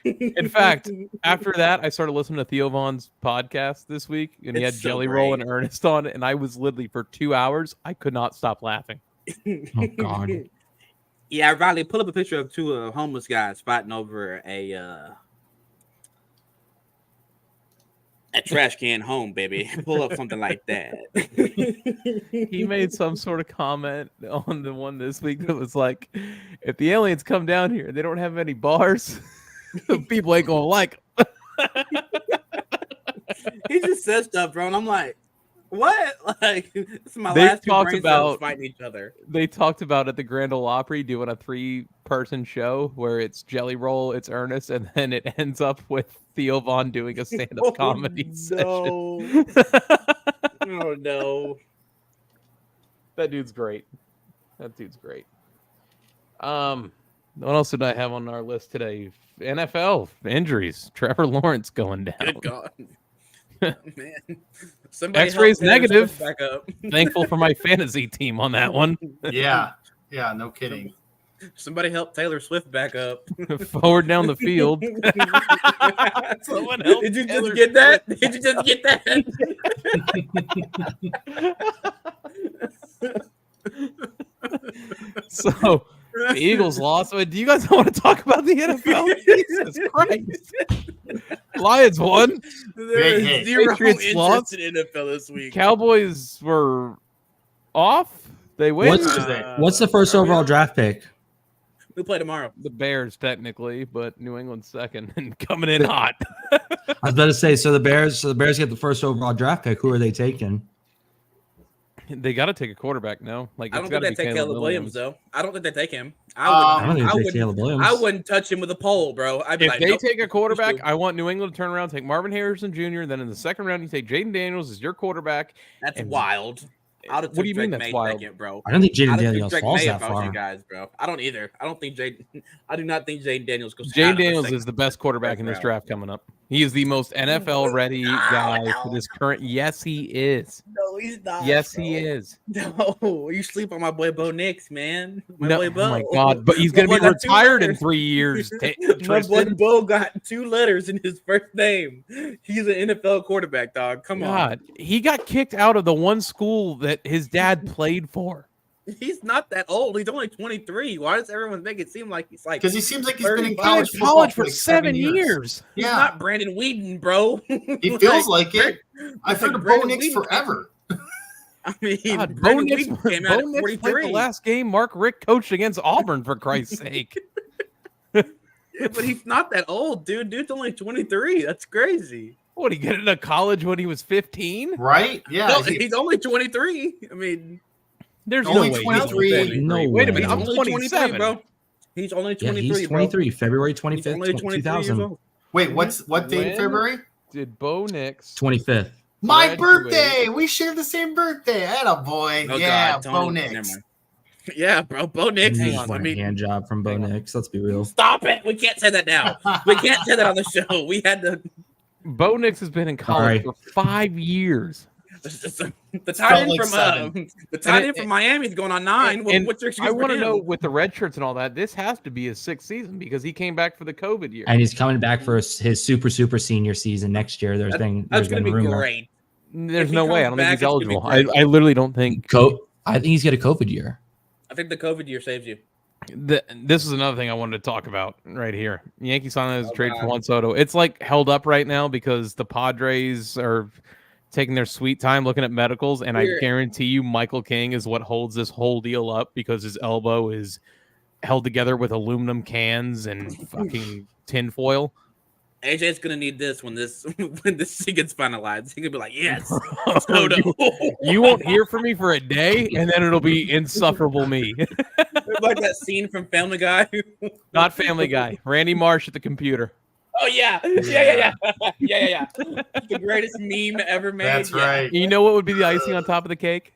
In fact, after that, I started listening to Theo Vaughn's podcast this week, and he had Jelly Roll and Ernest on, and I was literally for 2 hours, I could not stop laughing. Oh God. Yeah, Riley, pull up a picture of 2 homeless guys fighting over a trash can home, baby. Pull up something like that. He made some sort of comment on the one this week that was like, if the aliens come down here and they don't have any bars, people ain't gonna like them. He just says stuff, bro, and I'm like, what? Like, this is my last 2 brain cells fighting each other. They talked about at the Grand Ole Opry doing a 3-person show where it's Jelly Roll, it's Ernest, and then it ends up with Theo Vaughn doing a stand-up comedy session. Oh no. That dude's great. What else did I have on our list today? NFL injuries. Trevor Lawrence going down. Good God. Oh, man. X-rays negative. Back up. Thankful for my fantasy team on that one. Yeah, no kidding. Somebody help Taylor Swift back up. Forward down the field. Someone help. Did you just get that? Did you just get that? So the Eagles lost. Do you guys want to talk about the NFL? Jesus Christ. Lions won. There is zero interest in NFL this week. Cowboys were off. They win. What's the first overall draft pick? We play tomorrow. The Bears, technically, but New England's second and coming in hot. I was about to say, so the Bears get the first overall draft pick. Who are they taking? They got to take a quarterback now. Like, I don't think they take Caleb Williams, though. I don't think they take him. I don't think they take Caleb Williams. I wouldn't touch him with a pole, bro. If they take a quarterback, I want New England to turn around, take Marvin Harrison Jr., and then in the second round, you take Jaden Daniels as your quarterback. That's wild. What do you mean that's wild? Second, bro. I don't think Jaden Daniels falls that far. You guys, bro. I don't either. I do not think Jaden Daniels goes. Jaden Daniels is the best quarterback in this draft coming up. He is the most NFL ready guy for this current. Yes, he is. No, he's not. Yes, bro. he is. No, you sleep on my boy Bo Nix, man. No, Boy oh Bo. my God, but he's gonna be retired in 3 years. My boy Bo got 2 letters in his first name. He's an NFL quarterback, dog. Come on. He got kicked out of the one school that his dad played for. He's not that old. He's only 23. Why does everyone make it seem like he's like? Because he seems like he's been in 35. college for like 7 years. He's Yeah, not Brandon Whedon, bro. he feels like it. I've heard of Bo Brandon Nix Whedon. forever. I mean, God, Bo Brandon Nix Whedon came out at played 43. the last game Mark Richt coached against Auburn, for Christ's sake. But he's not that old, dude. Dude's only 23. That's crazy. What, he get into college when he was 15? Right? Yeah. No, he's only 23. I mean, There's Only no way. 23. No Wait a way. minute, I'm he's only 27, bro. He's only Yeah, 23, he's bro. 23, February He's 25th, only 23 years 2000. old. Wait, what date in When? February? Did Bo Nix 25th. My graduate? birthday. We share the same birthday. Boy. Oh, Yeah, God, Bo Tony, never Nix. mind. Yeah, bro. Bo Nix. Hang is- on, I mean, hand job from Bo hang on. Nix. Let's be real. stop it. We can't say that now. We can't say that on the show. We had to. Bo Nix has been in college Sorry. for 5 years. The tight end like from 7. the tight And end from Miami is going on 9. And What's your excuse I for want to him? know, with the red shirts and all that, this has to be his 6th season because he came back for the COVID year. And he's coming back for his super senior season next year. There's That's been going to be rumor. great. There's If he no way. I comes don't think back, he's it's gonna be eligible. great. I literally don't think. I think he's got a COVID year. I think the COVID year saves you. This is another thing I wanted to talk about right here. Yankees signing his trade for God. Juan Soto. It's like held up right now because the Padres are taking their sweet time looking at medicals, and I Weird. guarantee you Michael King is what holds this whole deal up because his elbow is held together with aluminum cans and fucking tinfoil. AJ's gonna need this when this gets finalized. He could be like, "Yes, Bro, Soto." you won't hear from me for a day, and then it'll be insufferable me. Like that scene from Family Guy. Not Family Guy. Randy Marsh at the computer. Oh yeah. The greatest meme ever made. That's Yeah. right. You know what would be the icing on top of the cake?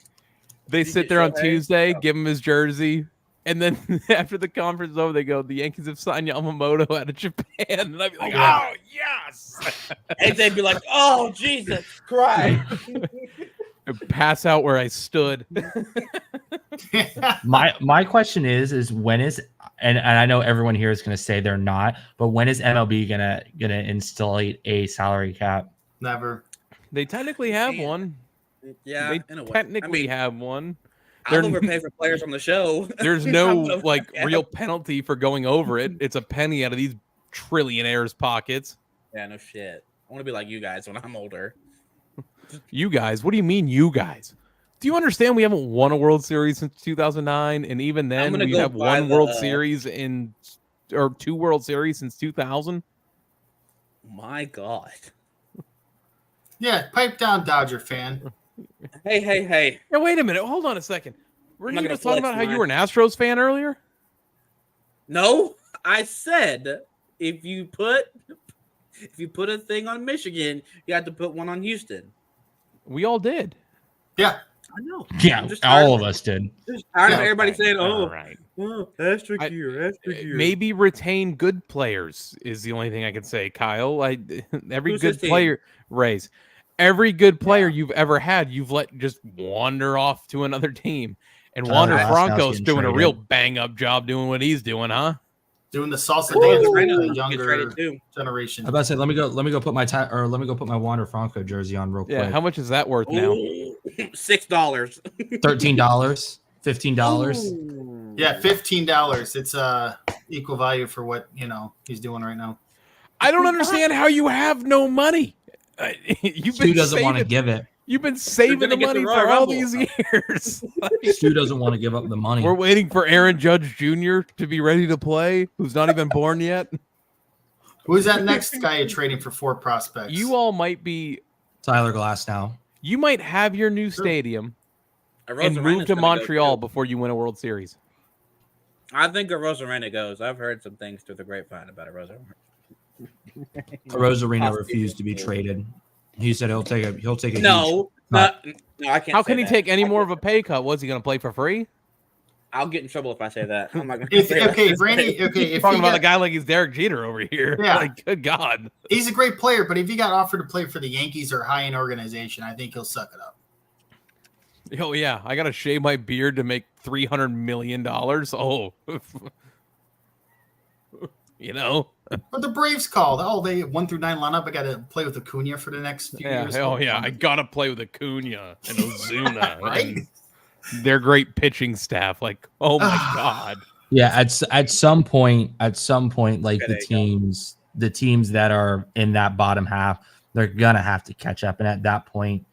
They sit there on Shohei? Tuesday, give him his jersey, and then after the conference is over, they go, "The Yankees have signed Yamamoto out of Japan," and I'd be like, Yeah. "Oh yes!" AJ'd be like, "Oh Jesus Christ!" I pass out where I stood. My question is when is and I know everyone here is going to say they're not, but when is MLB gonna installate a salary cap? Never. They technically have Man. one. Yeah, They in a way. technically I mean, have one. I'll overpay for players on the show. There's I'm no so- like yeah. real penalty for going over it. It's a penny out of these trillionaires' pockets. Yeah, no shit. I want to be like you guys when I'm older. You guys, what do you mean, you guys? Do you understand we haven't won a World Series since 2009, and even then gonna we go have buy one the, World Series or 2 World Series since 2000? My God. Yeah, pipe down, Dodger fan. Hey. Now wait a minute, hold on a second. We're I'm not you gonna just talking flex about how mine. you were an Astros fan earlier? No, I said if you put a thing on Michigan, you have to put one on Houston. We all did. Yeah. I know. Yeah, I'm just tired all of of us did. Just tired of Yeah. everybody saying, All "Oh, right. asterisk I- year." Maybe retain good players is the only thing I can say, Kyle. Every Who's good his team? player, Rays. Every good player you've ever had, you've let just wander off to another team. And Tyler Wander Glasnow's Franco's getting doing a traded. real bang up job doing what he's doing, huh? Doing the salsa Oh, dance for I know. the Get younger traded too. generation. I'm about to say, let me go put my Wander Franco jersey on real Yeah. quick. How much is that worth now? Ooh, $6. $13, $15. Ooh. Yeah, $15. It's equal value for what he's doing right now. I don't understand how you have no money. You've Stu been doesn't want to saving, give it. you've been saving gonna the get the money Royal for all Rumble. these years. Stu doesn't want to give up the money. We're waiting for Aaron Judge Jr. to be ready to play, who's not even born yet. Who's that next guy you're trading for 4 prospects? You all might be. Tyler Glasnow. You might have your new stadium and Arozarena's move to gonna go, Montreal too. before you win a World Series. I think Rosarena goes. I've heard some things through the grapevine about Rosarena. Rosarena refused to be traded. He said he'll take a huge- No, I can't. How say can he that. take any more of a pay cut? Was he going to play for free? I'll get in trouble if I say that. I'm not gonna If, say that. okay, Brandy. Okay, if Talking he about got, a guy like he's Derek Jeter over here. Yeah. Like, good God. he's a great player, but if he got offered to play for the Yankees or high-end organization, I think he'll suck it up. Oh yeah, I gotta shave my beard to make $300 million. Oh, you know. What the Braves called? Oh, they 1 through 9 lineup. I got to play with Acuna for the next few Yeah. years. Oh yeah, I gotta play with Acuna and Ozuna Right? and their great pitching staff. Like, oh my God. Yeah, at some point, like Okay, the teams that are in that bottom half, they're gonna have to catch up. And at that point,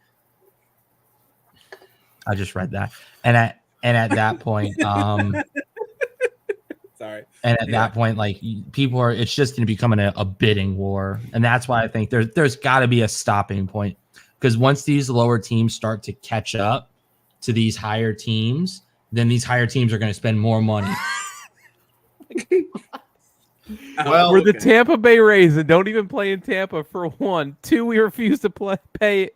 I just read that. And at that point, Sorry. and at that point, like people are, it's just going to be becoming a bidding war, and that's why I think there's got to be a stopping point, because once these lower teams start to catch up to these higher teams, then these higher teams are going to spend more money. Well, We're the Tampa Bay Rays and don't even play in Tampa, for 1. 2, we refuse to pay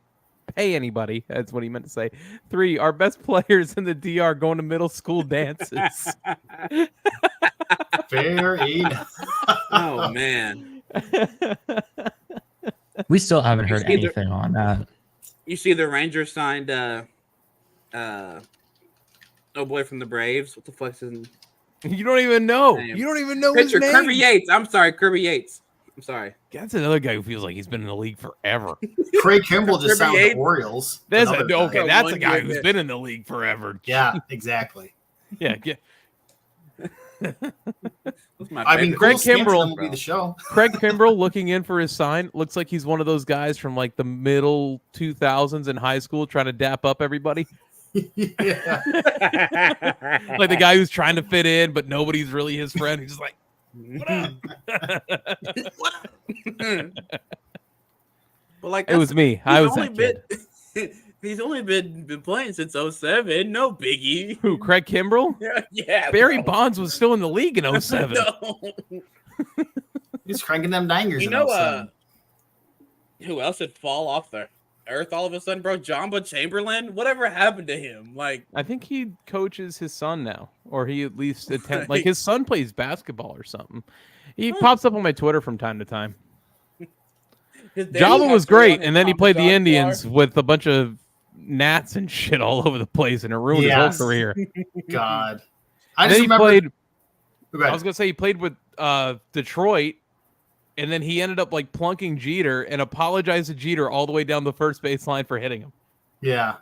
anybody. That's what he meant to say. 3, our best players in the DR going to middle school dances. fair enough. Oh man, We still haven't heard Either- anything on that. you see the Rangers signed oh boy from the Braves. What the fuck's his You don't even know. Name. You don't even know his pitcher? name. Kirby Yates. I'm sorry, Kirby Yates. I'm sorry. That's another guy who feels like he's been in the league forever. Craig Kimbrell just signed with the Kirby Orioles. That's Another guy. okay. That's a 1 guy year who's bit. been in the league forever. Yeah, exactly. Yeah. That's my I mean, favorite. Craig Cole Stanton Kimbrell, will be the show. Craig Kimbrell looking in for his sign looks like he's one of those guys from like the middle 2000s in high school trying to dap up everybody. Yeah. Like the guy who's trying to fit in, but nobody's really his friend. He's just like, what up? Well, like It was me. I was only that kid. He's only been playing since 07. No biggie. Who, Craig Kimbrell? Yeah. Barry bro. Bonds was still in the league in 07. No. He's cranking them dangers. You in know, 07. who else would fall off the earth all of a sudden, bro? Jamba Chamberlain? Whatever happened to him? Like, I think he coaches his son now, or he at least attend. Like his son plays basketball or something. He pops up on my Twitter from time to time. his daddy Java got was put on great, his and then he Jamba played the Jaguar. Indians with a bunch of gnats and shit all over the place, and it ruined Yes. his whole career. God. I And just then he remember. played. Go I ahead. was gonna say he played with Detroit, and then he ended up like plunking Jeter and apologized to Jeter all the way down the first baseline for hitting him. Yeah.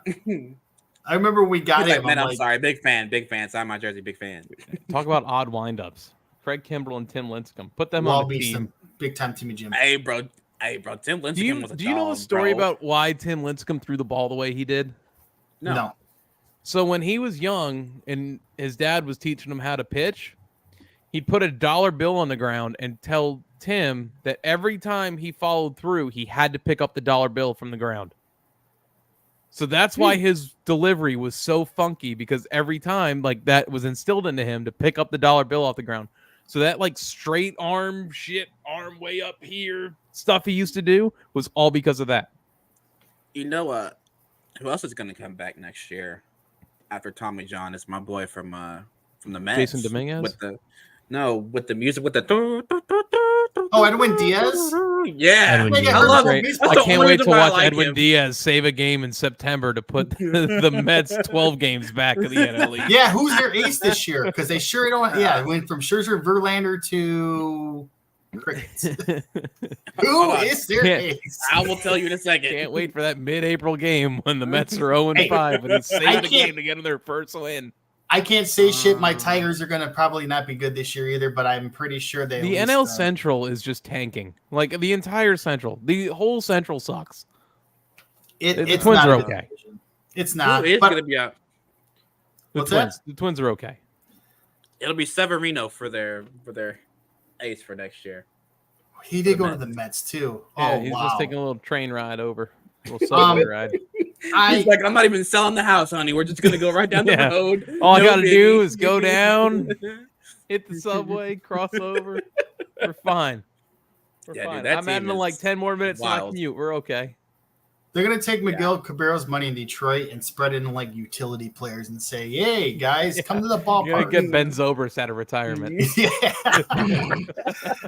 I remember we got He's like, him. man, I'm I'm like, sorry. Big fan. Sign my jersey. Big fan. Talk about odd windups. Craig Kimbrell and Tim Lincecum. Put them Wall on the beats team. them. Big time Timmy Jim. Hey, bro. Tim Lincecum was a Do you know dog, the story bro. about why Tim Lincecum threw the ball the way he did? No. So when he was young and his dad was teaching him how to pitch, he'd put $1 bill on the ground and tell Tim that every time he followed through, he had to pick up the $1 bill from the ground. So that's why his delivery was so funky, because every time like that was instilled into him to pick up the $1 bill off the ground. So that like straight arm shit, arm way up here stuff he used to do was all because of that. You know who else is gonna come back next year after Tommy John? Is my boy from the Mets. Jason Dominguez? With the music with the Oh, Edwin Diaz? Yeah. Edwin Like, Diaz. I love Great. him. I That's the can't only wait to reason why I watch like Edwin him. Diaz save a game in September to put the Mets 12 games back in the NL East. Yeah, who's their ace this year? Because they sure don't. Yeah, it went from Scherzer, Verlander to Crickets. Who is their Can't- ace? I will tell you in a second. Can't wait for that mid-April game when the Mets are 0-5 and he I saved the can't- game to get in their first win. I can't say shit. My Tigers are going to probably not be good this year either, but I'm pretty sure they. The at NL least, Central is just tanking. Like the entire Central. The whole Central sucks. the the it's Twins not are a good okay. division. It's Who not. is But gonna be out? The What's that? Twins. The Twins are okay. It'll be Severino for their ace for next year. he did go to the Mets too. Yeah, Oh he's wow! just taking a little train ride over. A little subway ride. He's like, I'm not even selling the house, honey. We're just gonna go right down Yeah. the road. All I No gotta do biggie. is go down, hit the subway, cross over. We're fine. We're Yeah, dude, fine. that I'm team adding to like is 10 more minutes to my wild. commute. We're okay. They're gonna take Miguel Cabrera's money in Detroit and spread it in like utility players and say, "Hey guys, come to the ballpark." You're gonna get Ben Zobrist out of retirement. Yeah,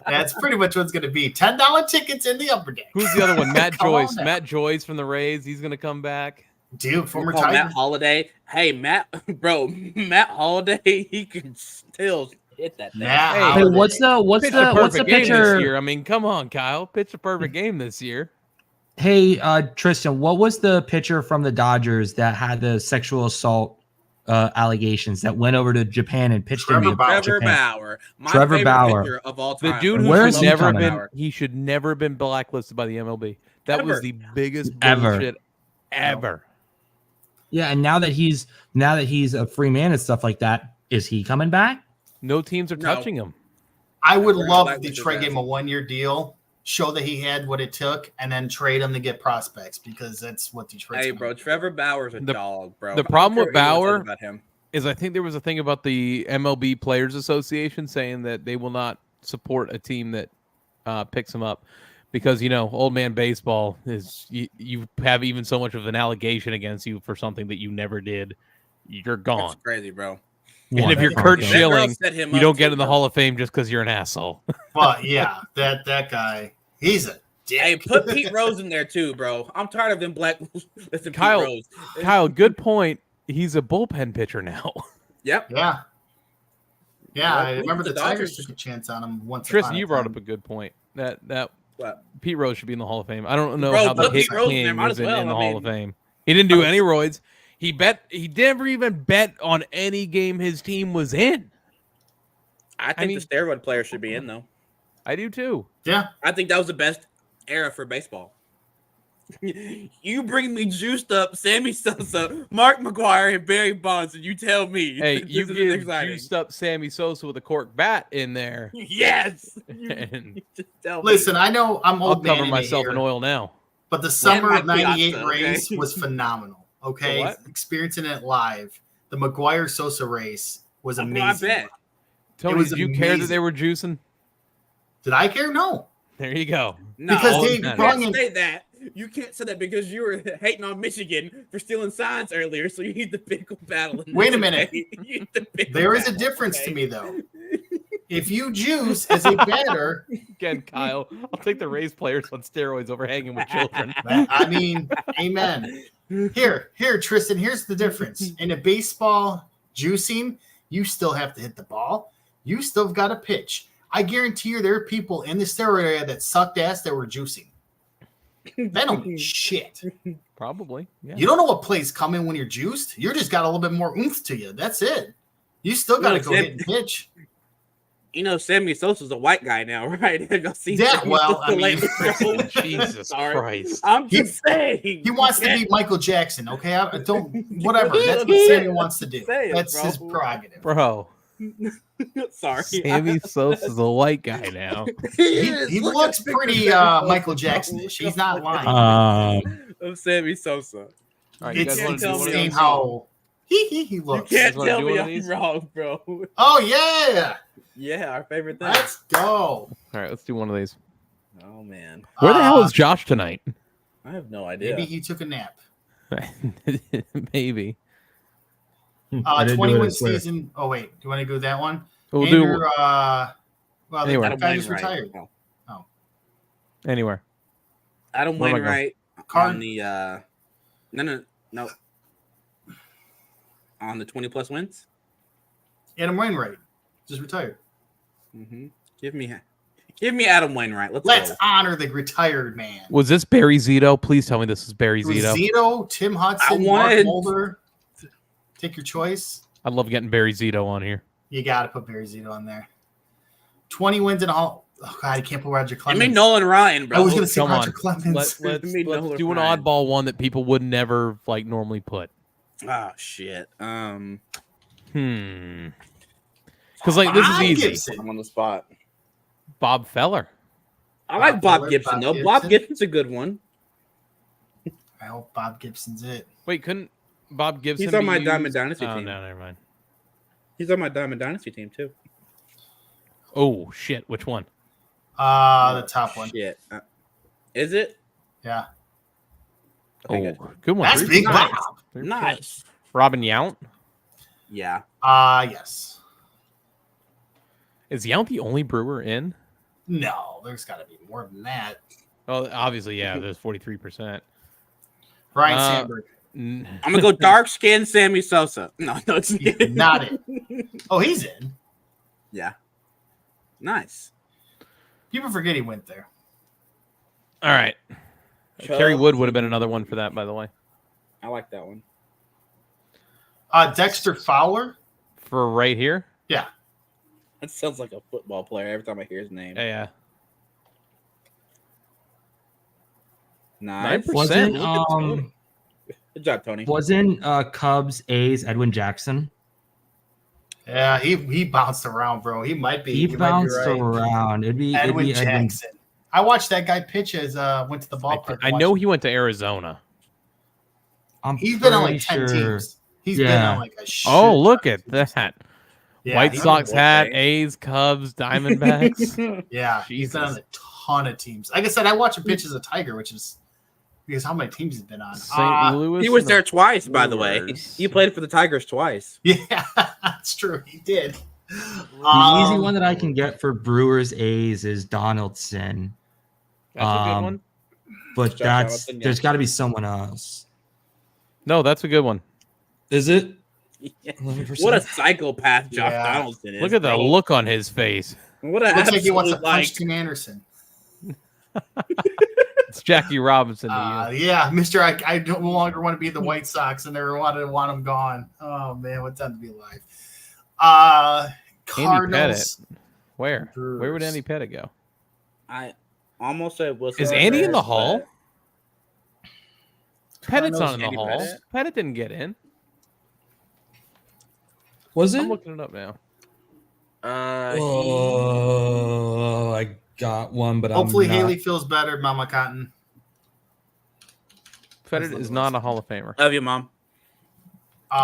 that's pretty much what's gonna be. $10 tickets in the upper deck. Who's the other one? Matt Come Joyce. on now. Matt Joyce from the Rays. He's gonna come back. Dude, former Call Tiger. Matt Holiday. Hey, Matt Holiday, he can still hit that thing. Matt Hey, Hey, Holiday. what's Pitched a the perfect game pitcher? this year. I mean, come on, Kyle. Pitched a perfect game this year. Hey, Tristan, what was the pitcher from the Dodgers that had the sexual assault allegations that went over to Japan and pitched in Trevor Bauer. Trevor Japan? Bauer. My Trevor favorite Bauer. pitcher of all The time. dude who Where should is he never coming? been he should never have been blacklisted by the MLB. That Ever. was the biggest Ever. bullshit ever. Yeah, and now that he's a free man and stuff like that, is he coming back? No teams are No. touching him. I would Trevor love Bauer if was Detroit his gave him a 1-year deal, show that he had what it took, and then trade him to get prospects because that's what Detroit's Hey, gonna bro, do. Trevor Bauer's a The- dog, bro. the problem I with don't care what anyone Bauer- says about him. Is I think there was a thing about the MLB Players Association saying that they will not support a team that picks him up because old man baseball is you have even so much of an allegation against you for something that you never did, you're gone. That's crazy, bro. And if you're What? Kurt That girl Schilling, set him you up don't too, get in the bro. Hall of Fame just because you're an asshole. But yeah, that guy, he's a dick. Hey, put Pete Rose in there too, bro. I'm tired of them black. Listen, Kyle- Pete Rose. Kyle, good point. He's a bullpen pitcher now. Yep. Yeah. Yeah, Well, I remember the the Tigers Dodgers- took a chance on him once. Tristan, upon a you brought time. up a good point. That What? Pete Rose should be in the Hall of Fame. I don't know Bro, how the put hit Pete Rose in there, king might is as well. in the I Hall of mean- Fame. He didn't do any roids. He never even bet on any game his team was in. I think mean- the steroid player should be in though. I do too. Yeah, I think that was the best era for baseball. You bring me juiced up Sammy Sosa, Mark McGwire, and Barry Bonds, and you tell me, Hey, this you isn't give exciting. juiced up Sammy Sosa with a cork bat in there. Yes. And You just tell listen, me. I know I'm I'll old man cover in myself here, in oil now. but the summer my of '98 Piazza, race okay? was phenomenal. Okay, The what? experiencing it live, the McGuire Sosa race was Oh, I amazing. bet. Tony, was did you care that amazing. they were juicing? Did I care? No, There you go. No, Because they you brung can't in- say that. You can't say that because you were hating on Michigan for stealing signs earlier. So you need the pickle battle. In Wait a this, minute. okay? You need the pickle there is a battle, difference okay? to me though. If you juice as a batter, Again, Kyle, I'll take the Rays players on steroids over hanging with children. I mean, amen. Here, Tristan. Here's the difference. In a baseball juicing, you still have to hit the ball. You still got to pitch. I guarantee you, there are people in the steroid area that sucked ass that were juicing. That don't mean shit. Probably. Yeah. You don't know what play's coming when you're juiced. You just got a little bit more oomph to you. That's it. You still got to No, go hit and pitch. You know, Sammy Sosa's a white guy now, right? Have y'all seen Yeah, Sammy well, Sosa I mean- lately, bro? Jesus Sorry. Christ. I'm just saying. He wants to be Michael Jackson. Okay, I don't. Whatever. That's what Sammy wants to do. Say it, That's bro. his prerogative. Bro, Sorry. Sammy Sosa's a white guy now. He Look looks at the pretty picture, bro. Michael Jackson-ish. He's not lying. Of Sammy Sosa. All right, you It's guys want to do one of insane these? how he You looks. can't wanna tell do me one of I'm these? wrong, bro. Oh yeah, Yeah, our favorite thing. let's go. All right, let's do one of these. Oh man, Where the hell is Josh tonight? I have no idea. Maybe he took a nap. Maybe. I didn't do it 21 on Twitter. season. Oh wait, do you want to go that one? We'll Andrew, do well, Anywhere. that guy just retired. Oh. anywhere. Adam Where am I going? Wainwright Carn- on the no on the 20+ wins. Adam Wainwright just retired. Mm-hmm. Give me Adam Wainwright. Let's go. honor the retired man. Was this Barry Zito? Please tell me this is Barry Zito. Zito, Tim Hudson, I Mark wanted- Mulder. Take your choice. I love getting Barry Zito on here. You got to put Barry Zito on there. 20 wins in a Hall. Oh God, I can't put Roger I Clemens. mean Nolan Ryan, bro. I was going to say Come Roger on. Clemens. Let's Me Nolan do an Ryan. oddball one that people would never like normally put. Oh shit. Because like this is Bob easy. Gibson. I'm on the spot. Bob Feller. I like Bob Bob Gibson Bob though. Bob Gibson. Gibson's a good one. I hope Bob Gibson's it. Wait, couldn't Bob Gibson? He's on be my used? Diamond Dynasty Oh team. no, never mind. He's on my Diamond Dynasty team too. Oh shit, which one? The top one. Shit. Is it? Yeah. Oh, good one. That's Big Nice. Bob. Nice. Robin Yount. Yeah. Yes. Is Yount the only Brewer in? No, there's got to be more than that. Well, obviously, yeah. There's 43%. Ryan Sandberg. I'm gonna go dark skinned Sammy Sosa. No, it's Not it. Oh, he's in. Yeah. Nice. People forget he went there. All right. Kerry Wood would have been another one for that, by the way. I like that one. Dexter Fowler. For right here? Yeah. That sounds like a football player every time I hear his name. Yeah. Nice. 9%. Wasn't Look at Tony. Good job, Tony. wasn't Cubs A's Edwin Jackson? Yeah, he bounced around, bro. He might be. He you might be bounced right. around. It'd be Edwin Edwin. Jackson. I watched that guy pitch as went to the ballpark. I know he went to Arizona. He's been on like 10 pretty teams. He's been on like a shit Oh, look ton at of teams. that. Yeah, White he's Sox on hat, both, A's, Cubs, Diamondbacks. Yeah, he's been on Jesus. a ton of teams. Like I said, I watch him pitch as a Tiger, which is because how many teams he's been on. St. Louis. He was and there the twice, by the way. Brewers. He played for the Tigers twice. Yeah, that's true. He did. The easy one that I can get for Brewers A's is Donaldson. That's a good one. But Josh that's Donaldson, yeah. there's got to be someone else. No, that's a good one. Is it? What a psychopath Josh Yeah. Donaldson is. Look at the bro. look on his face. What a Looks like he wants to absolute, punch Tim Anderson. It's Jackie Robinson to you. Yeah, Mister. I no longer want to be the White Sox, and never want them gone. Oh man, what time to be alive? Cardinals. Where? Brewers. Where would Andy Pettit go? I almost said Wilson. Is Andy in the Rivers, Hall? but- Pettit's not Cardinals, in the Andy Hall. Pettit? Pettit didn't get in. Was I'm it? looking it up now. Oh, I got one, but Hopefully I'm not. Haley feels better, Mama Cotton. Pettit is not a Hall of Famer. Love you, Mom. Um,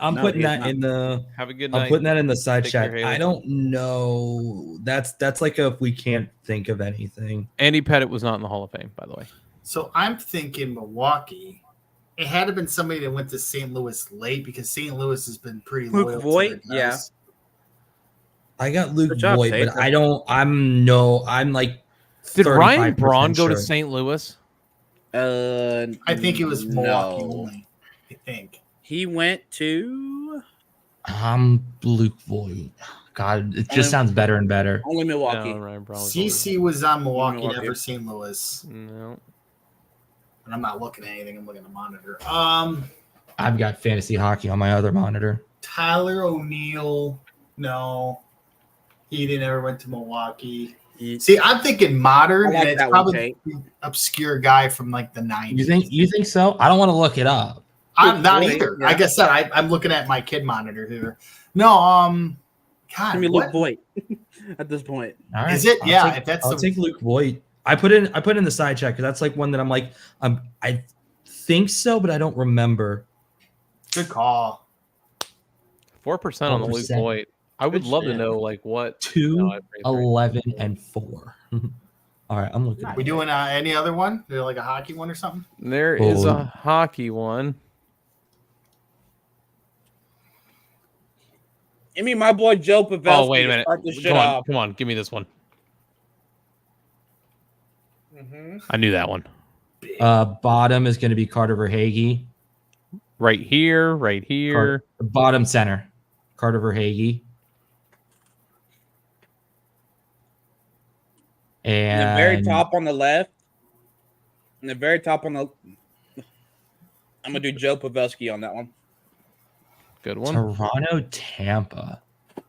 I'm No, putting he's that not. in the. Have a good I'm night. putting that in the side Take care, chat. Haley. I don't know. That's like a if we can't think of anything. Andy Pettit was not in the Hall of Fame, by the way. so I'm thinking Milwaukee. It had to have been somebody that went to St. Louis late because St. Louis has been pretty Luke loyal. Voigt? to their guys. I got Luke Good job, Voigt, Tate. but I'm like. Did Ryan 35% Braun go to sure. St. Louis? I think it was Milwaukee no. only. I think. He went to Luke Voigt. God, it just sounds better and better. only Milwaukee. No, Ryan Braun was CC was on Milwaukee, Milwaukee. never St. Louis. No. And I'm not looking at anything. I'm looking at the monitor. I've got fantasy hockey on my other monitor. Tyler O'Neill. No, he didn't ever went to Milwaukee. See, I'm thinking modern, I like and it's that one, probably an obscure guy from like the 90s. You think so? I don't want to look it up. I'm not Voigt, either. yeah. Like I said, I'm looking at my kid monitor here. No, God, Give me what? Luke Voigt at this point. All right. Is it? I'll Yeah, take- if that's I'll the- take Luke Voigt. I put in the side check because that's like one that I'm like I think so, but I don't remember. Good call. 4% on the Luke 4%. Voigt. I would Good love to shit. know like what 2, No, I agree. 11, and 4. All right, I'm looking. We doing any other one? Like a hockey one or something? There is Oh. a hockey one. I mean, my boy Joe Pavelski. Oh, wait a minute. Start this shit Come on, off. come on, give me this one. I knew that one. Bottom is going to be Carter Verhaeghe. Right here, right here. Bottom center, Carter Verhaeghe. In the And very top on the left. In the very top on the. I'm gonna do Joe Pavelski on that one. Good one. Toronto, Tampa.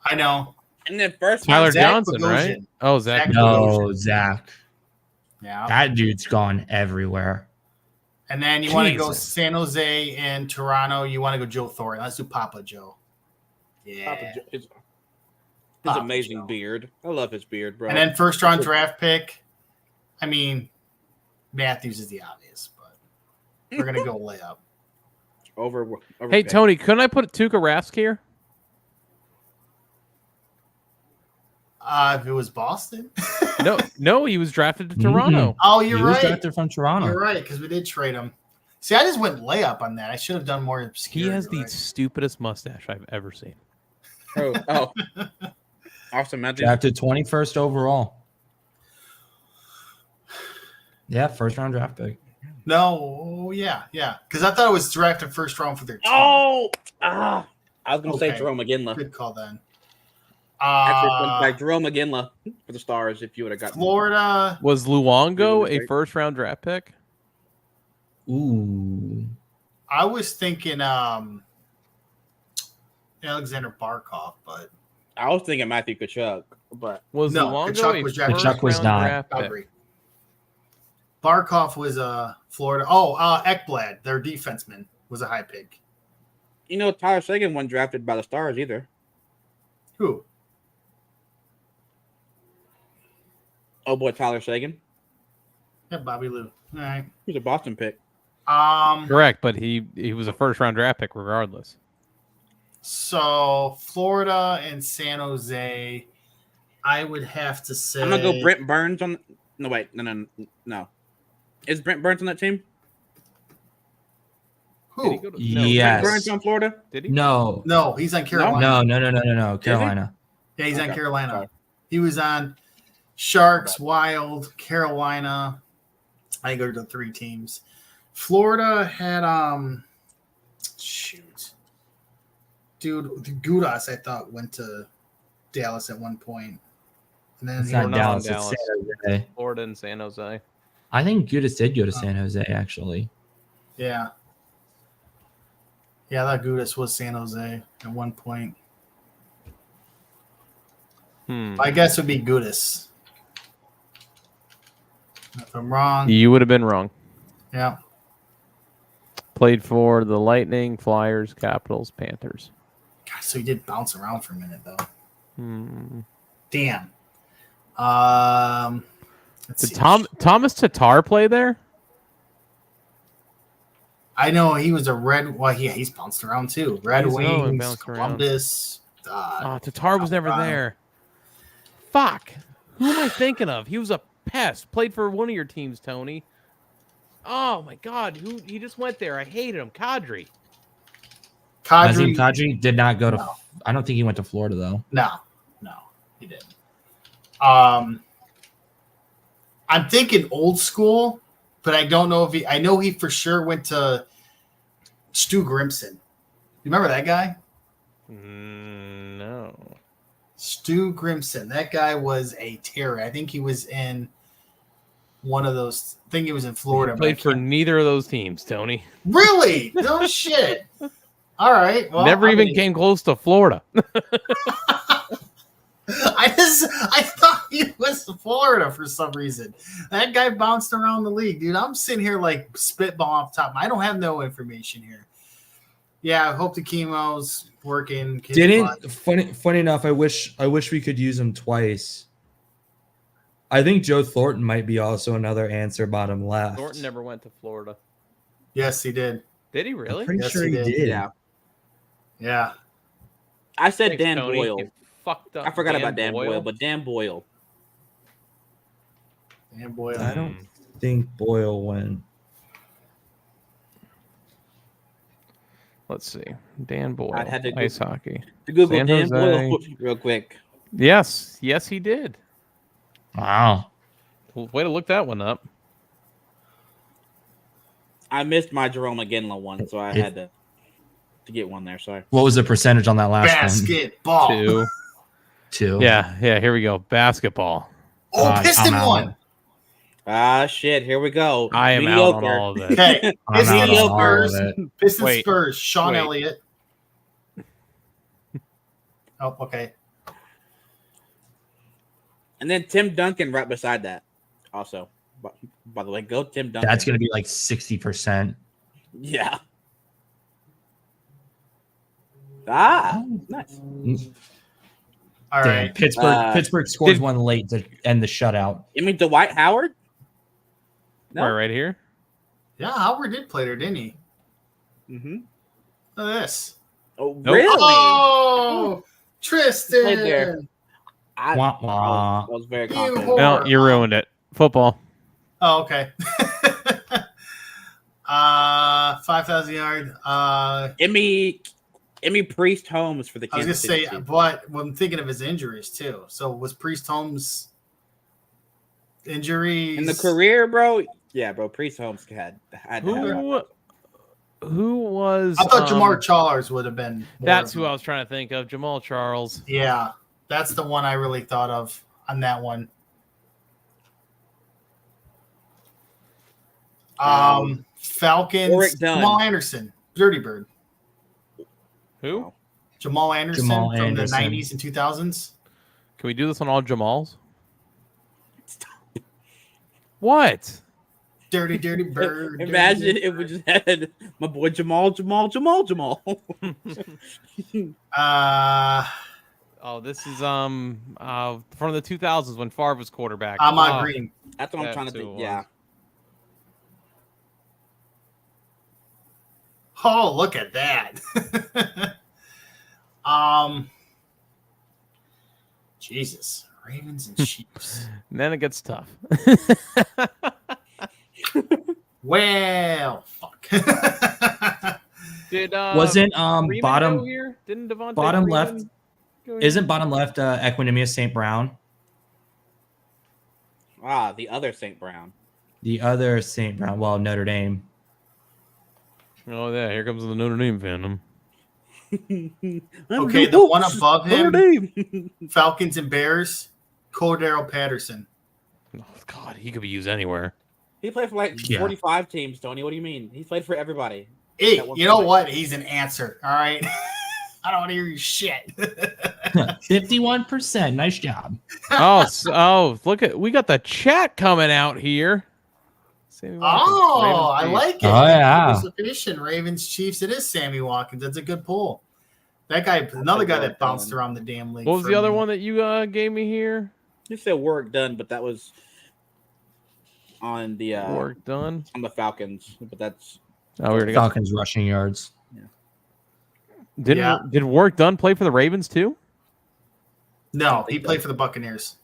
I know. And then first Tyler Zach Johnson, Bogosian. right? Oh, Zach. Zach No, Zach. Yeah. That dude's gone everywhere. And then you want to go Jesus. San Jose and Toronto. You want to go Joe Thornton. Let's do Papa Joe. Yeah. Papa Joe, his Papa amazing Joe. beard. I love his beard, bro. And then first round draft pick. I mean, Matthews is the obvious, but we're gonna go layup. over Hey, Tony, couldn't I put Tuukka Rask here? If it was Boston, No, he was drafted to Toronto. Oh, He you're was right. drafted from Toronto. You're right, because we did trade him. See, I just went layup on that. I should have done more obscure. He has the stupidest mustache I've ever seen. Oh. Austin Matthews. Drafted 21st overall. Yeah, first round draft pick. No, yeah. Because I thought it was drafted first round for their team. I was going to say Okay. Jerome McGinley. Good call then. Actually, like Jerome McGinley for the Stars if you would have got Florida. Was Luongo a first round draft pick? Ooh. I was thinking Alexander Barkov, but I was thinking Matthew Tkachuk, but Was No, Luongo Tkachuk a was first drafted. Tkachuk was round not. draft pick? Calgary. Barkov was Florida. Oh, Ekblad, their defenseman, was a high pick. you know Tyler Seguin wasn't drafted by the Stars either. Who? Oh boy, Tyler Seguin. Yeah, Bobby Lou. All right. He's a Boston pick. Correct, but he was a first round draft pick regardless. So Florida and San Jose, I would have to say. I'm gonna go Brent Burns on. No wait, no. Is Brent Burns on that team? Did he Who? go to, Yes. Brent Burns on Florida. Did he? No. No, he's on Carolina. No. Carolina. Yeah, he's on Okay. Carolina. Sorry. He was on Sharks, Wild, Carolina. I go to the 3 teams. Florida had shoot. Dude, Gudas I thought went to Dallas at one point. And then It's he not We're went not Dallas. on It's Dallas. San Jose. Florida and San Jose. I think Gudis did go to San Jose, actually. Yeah. Yeah, I thought Gudas was San Jose at one point. I guess it would be Gudas. If I'm wrong. You would have been wrong. Yeah. Played for the Lightning, Flyers, Capitals, Panthers. God, so he did bounce around for a minute though. Hmm. Damn. Let's Did see. Thomas Tatar play there? I know he was a Red. Well, yeah, he's bounced around too. Red He's always Wings, bounced around. Columbus. Tatar was never there. Fuck. Who am I thinking of? He was a pest. Played for one of your teams, Tony. Oh my God. He just went there. I hated him. Kadri. Nazem Kadri. Kadri did not go to. No. I don't think he went to Florida though. No, he didn't. I'm thinking old school, but I don't know if he. I know he for sure went to Stu Grimson. You remember that guy? No. Stu Grimson. That guy was a terror. I think he was in one of those. I think he was in Florida. but I Played for can't- neither of those teams, Tony. Really? No shit. All right. Well, Never I even mean, came close to Florida. I thought he was Florida for some reason. That guy bounced around the league, dude. I'm sitting here like spitball off top. I don't have no information here. Yeah, I hope the chemo's working. Funny enough, I wish we could use him twice. I think Joe Thornton might be also another answer bottom left. Thornton never went to Florida. Yes, he did. Did he I'm really? pretty Yes, sure he he did. did. Yeah, Yeah. I said Thanks, Dan Tony. Boyle. You fucked up. I forgot about Dan Boyle, but Dan Boyle. Dan Boyle. I don't think Boyle went. Let's see. Dan Boyle. I had to go- Ice hockey. To Google San Dan Jose. Boyle real quick. Yes, he did. Wow. Well, way to look that one up. I missed my Jerome McGinley one, so I had to get one there. Sorry. What was the percentage on that last Basketball. Two. Two. Yeah. Here we go. Basketball. Oh, I'm Piston out. one. Ah, shit. Here we go. I am out on all of this. Okay. I'm out on all of Pistons, it. Pistons Wait. Spurs. Sean Wait. Elliott. Oh, okay. And then Tim Duncan right beside that. Also, by the way, go Tim Duncan. That's going to be like 60%. Yeah. Ah, nice. All Damn, right. Pittsburgh scores did- one late to end the shutout. You mean Dwight Howard? No. Right here. Yeah, Howard did play there, didn't he? Mm-hmm. Look at this. Oh, Nope. really? Oh, Played there. Tristan. Wah, wah. I was very You confident. whore. No, you ruined it. Football. Oh, okay. 5,000 yard. Emmy Priest Holmes for the I was Kansas gonna City say, Chiefs. but I'm thinking of his injuries too. So was Priest Holmes injuries In the career, bro. Yeah, bro. Priest Holmes had to have Who was? I thought Jamar Charles would have been. That's who I was trying to think of. Jamal Charles. Yeah, that's the one I really thought of on that one. Falcons. Jamal Anderson, Dirty Bird. Who? Jamal Anderson from the 90s and 2000s. Can we do this on all Jamals? What? Dirty Bird. Imagine if we just had my boy Jamal. Oh, this is from the 2000s when Favre was quarterback. Ahman Green. That's what I'm trying to think. Yeah. Oh, look at that. Jesus. Ravens and Chiefs. And then it gets tough. Well, fuck. Wasn't bottom here? Didn't Devontae bottom Freeman left? Isn't bottom left Equanimous St. Brown? The other St. Brown. The other St. Brown. Well, Notre Dame. Oh yeah, here comes the Notre Dame fandom. Okay, the one above him, Falcons and Bears, Cordero Patterson. Oh God, he could be used anywhere. He played for like 45 teams, Tony. What do you mean? He's played for everybody. Hey, you know what? He's an answer. All right. I don't want to hear your shit. 51%. Nice job. Look at we got the chat coming out here. I like it. Oh yeah. Definition, Ravens, Chiefs. It is Sammy Watkins. That's a good pull. That guy, another guy that bounced around the damn league. What was the other one that you gave me here? You said work done, but that was on the work done on the Falcons. But that's Falcons rushing yards. Yeah. Did work done play for the Ravens too? No, he played for the Buccaneers.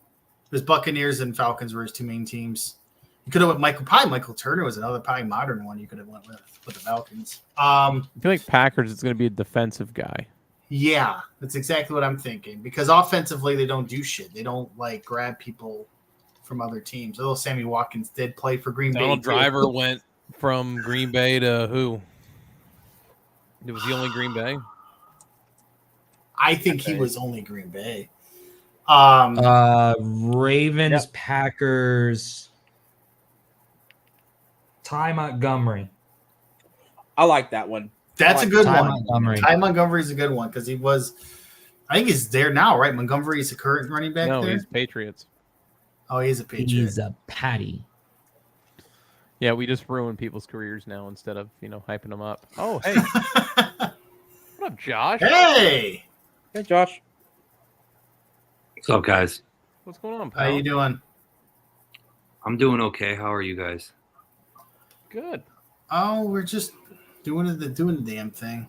It was Buccaneers and Falcons were his two main teams. You could have went Michael Turner was another probably modern one you could have went with the Falcons. I feel like Packers is going to be a defensive guy. Yeah, that's exactly what I'm thinking. Because offensively, they don't do shit. They don't like grab people from other teams. Although Sammy Watkins did play for Green Bay. Donald Driver went from Green Bay to who? It was the only Green Bay. I think he was only Green Bay. Ravens, Packers. Ty Montgomery. I like that one. That's a good one. Montgomery. Ty Montgomery is a good one because he was. I think he's there now, right? Montgomery is the current running back. No, there? he's Patriots. Oh, he's a Patriot. He's a patty. Yeah, we just ruin people's careers now instead of hyping them up. Oh, hey, what up, Josh? Hey, Josh. What's up, guys? What's going on, pal? How you doing? I'm doing okay. How are you guys? Good. Oh, we're just doing the damn thing.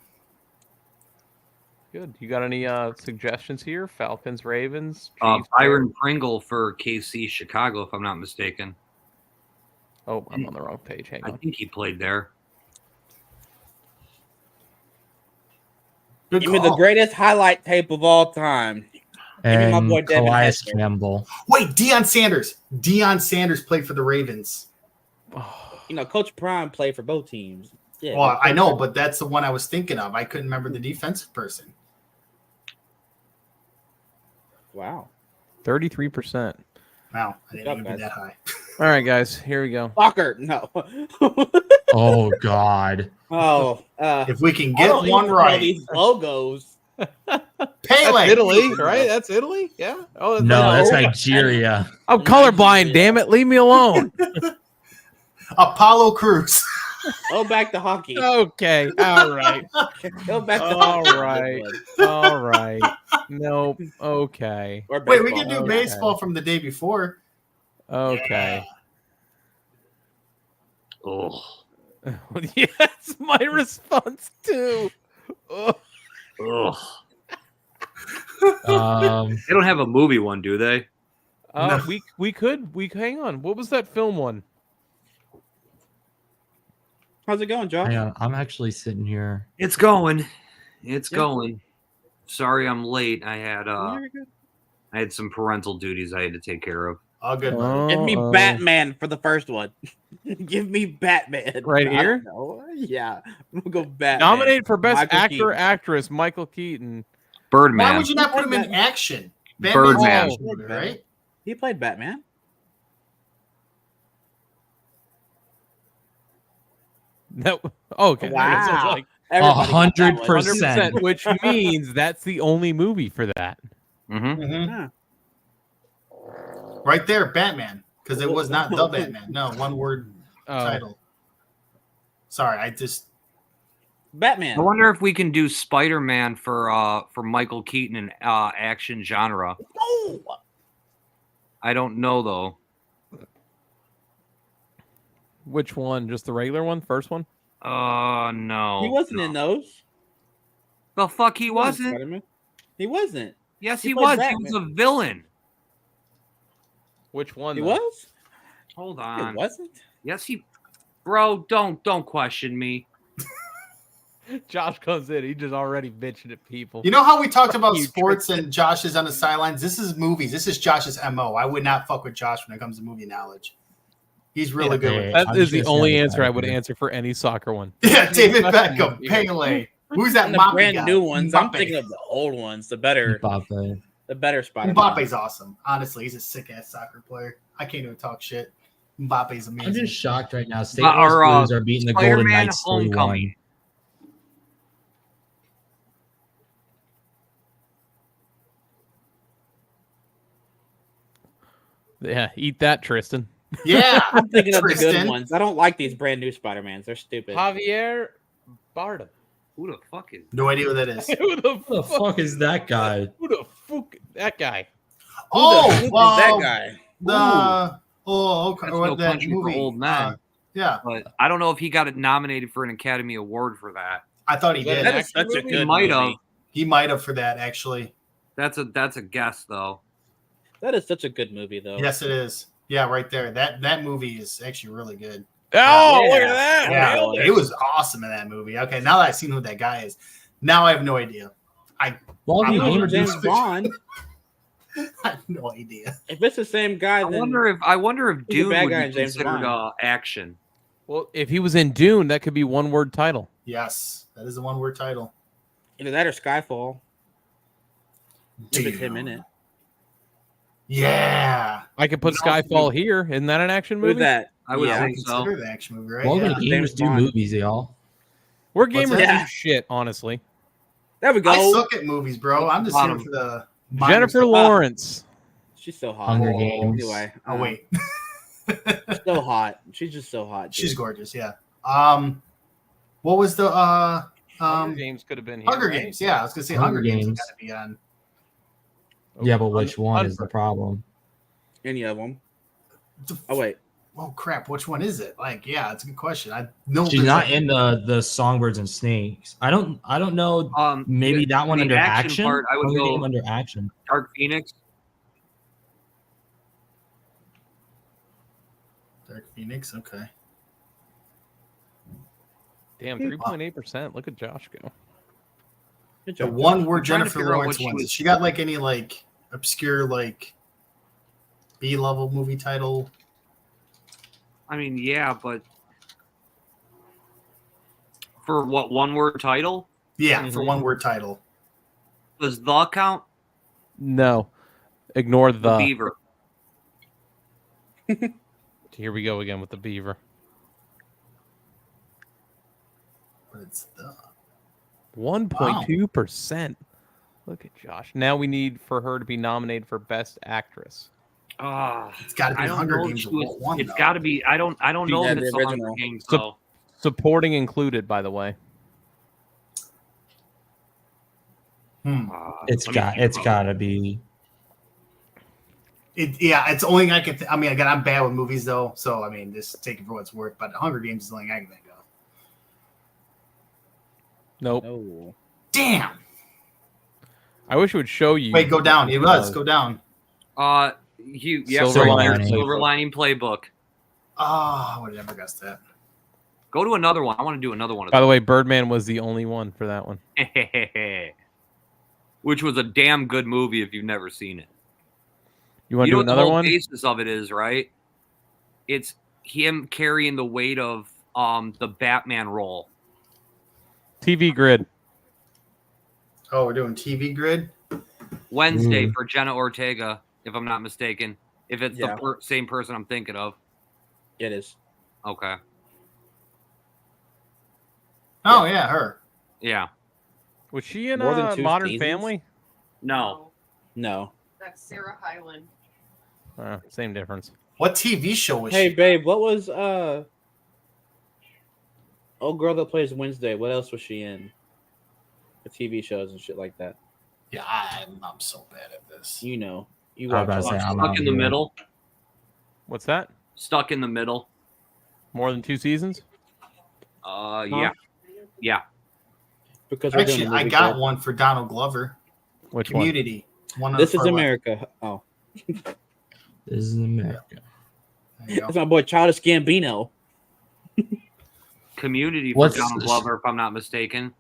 Good. You got any suggestions here? Falcons, Ravens, Chiefs, Byron Pringle for KC Chicago, if I'm not mistaken. Oh, I'm on the wrong page. Hang on. I think he played there. Give me the greatest highlight tape of all time. And my boy Calais Campbell. Wait, Deion Sanders. Deion Sanders played for the Ravens. Coach Prime played for both teams. Yeah, well, I know, but that's the one I was thinking of. I couldn't remember the defensive person. Wow. 33%. Wow, I didn't even be that high. All right, guys, here we go. Soccer, no. Oh, God. Oh. If we can get one right. These logos. Pele. That's Italy, right? That's Italy? Yeah. Oh, that's Nigeria. I'm colorblind, damn it. Leave me alone. Apollo Crews. Go back to hockey. Okay. All right. Go back to hockey. All right. Nope. Okay. Wait, we can do baseball from the day before. Okay. Oh. Yes, my response too. Oh. Ugh. They don't have a movie one, do they? No. We could hang on. What was that film one? How's it going, Josh? hang on, I'm actually sitting here. It's going. It's Yeah. going. Sorry, I'm late. I had Very good. I had some parental duties I had to take care of. All good, buddy. Give me Uh-oh. Batman for the first one. Give me Batman. Right I here? don't know. Yeah. I'm gonna go Batman. Nominated for best Michael actor, Keaton. actress, Michael Keaton. Birdman. Why would you not put him in action? Birdman. Batman's an action movie, right? He played Batman. No. Okay. Wow. Like Everybody got that one. 100%. 100%, which means that's the only movie for that. Mm-hmm. Mhm. Yeah. Right there, Batman, because it was not the Batman. No, one word Oh. title. Sorry, I just Batman. I wonder if we can do Spider-Man for Michael Keaton in action genre. Oh! I don't know though. Which one? Just the regular one? First one? No. He wasn't in those. The fuck he wasn't. Spider-Man. He wasn't. Yes, He he played was. He was a villain. Which one? He though? was? Hold He on. wasn't? Yes, he. Bro, don't question me. Josh comes in. He just already bitching at people. You know how we talked about You sports and Josh is on the sidelines? This is movies. This is Josh's MO. I would not fuck with Josh when it comes to movie knowledge. He's really good with it. That I'm is the just only gonna answer I say would it. answer for any soccer one. Yeah, David That's Beckham, movie. Pele. Who's that And the Mbappe brand guy? new ones. I'm Mbappe. thinking of the old ones. The better Spider-Man. Mbappe's awesome. Honestly, he's a sick-ass soccer player. I can't even talk shit. Mbappe's amazing. I'm just shocked right now. St. But Louis our, Blues are beating the Golden Spider-Man Knights 3-1. Homecoming. Yeah, eat that, Tristan. Yeah, I'm thinking of the Tristan. good ones. I don't like these brand new Spider-Mans. They're stupid. Javier Bardem. Who the fuck is? No idea what that is. Who the Who the fuck is that guy? Who the fuck? That guy. Oh, Who is well, that guy? okay. That's Or No that Country for movie. Old Men. Yeah, But I don't know if he got nominated for an Academy Award for that. I thought he Is that did. an That is such a movie? good He might movie. have. He might have for that, actually. That's a guess though. That is such a good movie, though. Yes, it is. Yeah, right there. That movie is actually really good. Oh, Yeah. look at that. Yeah, Nailed it was awesome in that movie. Okay, now that I've seen who that guy is, now I have no idea. Well, I'm He the not was game with gonna James Bond. I have no idea. If it's the same guy, I then wonder if Who's the Dune bad would guy be in James considered Bond? action. Well, if he was in Dune, that could be one word title. Yes, that is a one-word title. either that or Skyfall. If it's him in it. Yeah, I could put No, Skyfall here. Isn't that an action movie? Who's that? I would Yeah. think so. consider the action movie, right? well, Yeah. the gamers James do Bond. movies, y'all. We're What's gamers that? do shit, honestly. There we go. I suck at movies, bro. I'm just here Bottom. for the Jennifer Lawrence. She's so hot. Hunger Games. Anyway. Oh wait, So hot. She's just so hot. Dude. she's gorgeous. Yeah. What was the Hunger Games could have been here. Hunger right? Games? Yeah, I was gonna say Hunger Hunger Games Games. got to be on. Yeah, but which one is the problem? Any of them. Oh wait. Oh crap! Which one is it? Like, yeah, it's a good question. I know She's not in the Songbirds and Snakes. I don't know. Maybe the- that one the under action action. part, I would Hunger go- Game under action. Dark Phoenix. Dark Phoenix. Okay. Damn, 3.8%. Look at Josh go. Good The job. one word I'm trying to Jennifer figure out Lawrence what she ones. was- She got like any like obscure like B-level movie title? I mean, yeah, but for what one word title? Yeah, for Mhm. one word title. Does the count? No. Ignore The the. Beaver. Here we go again with the beaver. But it's the 1.2%. Look at Josh. Now we need for her to be nominated for Best Actress. it's got to be I don't Hunger know if Games. she of was- one, it's though. got to be. I don't know Yeah, if the it's the Hunger original. Games So- though. Supporting included, by the way. It's Let me got think it's about got to be. Yeah, it's the only thing I can. I mean, again, I'm bad with movies though, so I mean, just take it for what it's worth. But Hunger Games is the only thing I can think of. Nope. No. Damn. I wish it would show you. Wait, go down. It was go down. Silver Lining Silver Lining Playbook. Oh, I would have never guessed that. Go to another one. I want to do another one. By the way, Birdman was the only one for that one. Which was a damn good movie if you've never seen it. You want to do what the another whole one? basis of it is, right? It's him carrying the weight of the Batman role. TV Grid. Oh, we're doing TV Grid? Wednesday for Jenna Ortega, if I'm not mistaken. If it's the same person I'm thinking of. It is. Okay. Oh, yeah, her. Yeah. Was she in More than a 2 Modern seasons? Family? No. That's Sarah Hyland. Same difference. What TV show was Hey, she? babe, what was old girl that plays Wednesday? What else was she in? The TV shows and shit like that. Yeah, I'm so bad at this. You know, you I was watch. about to say, I'm Stuck not in the here. middle. What's that? Stuck in the middle. More than 2 seasons? Yeah. Yeah. Because we're doing Actually, a I movie got club. one for Donald Glover. Which one? Community. One This is far left. America. Oh, This is America. There you go. that's my boy Childish Gambino. Community for What's Donald this? Glover, if I'm not mistaken.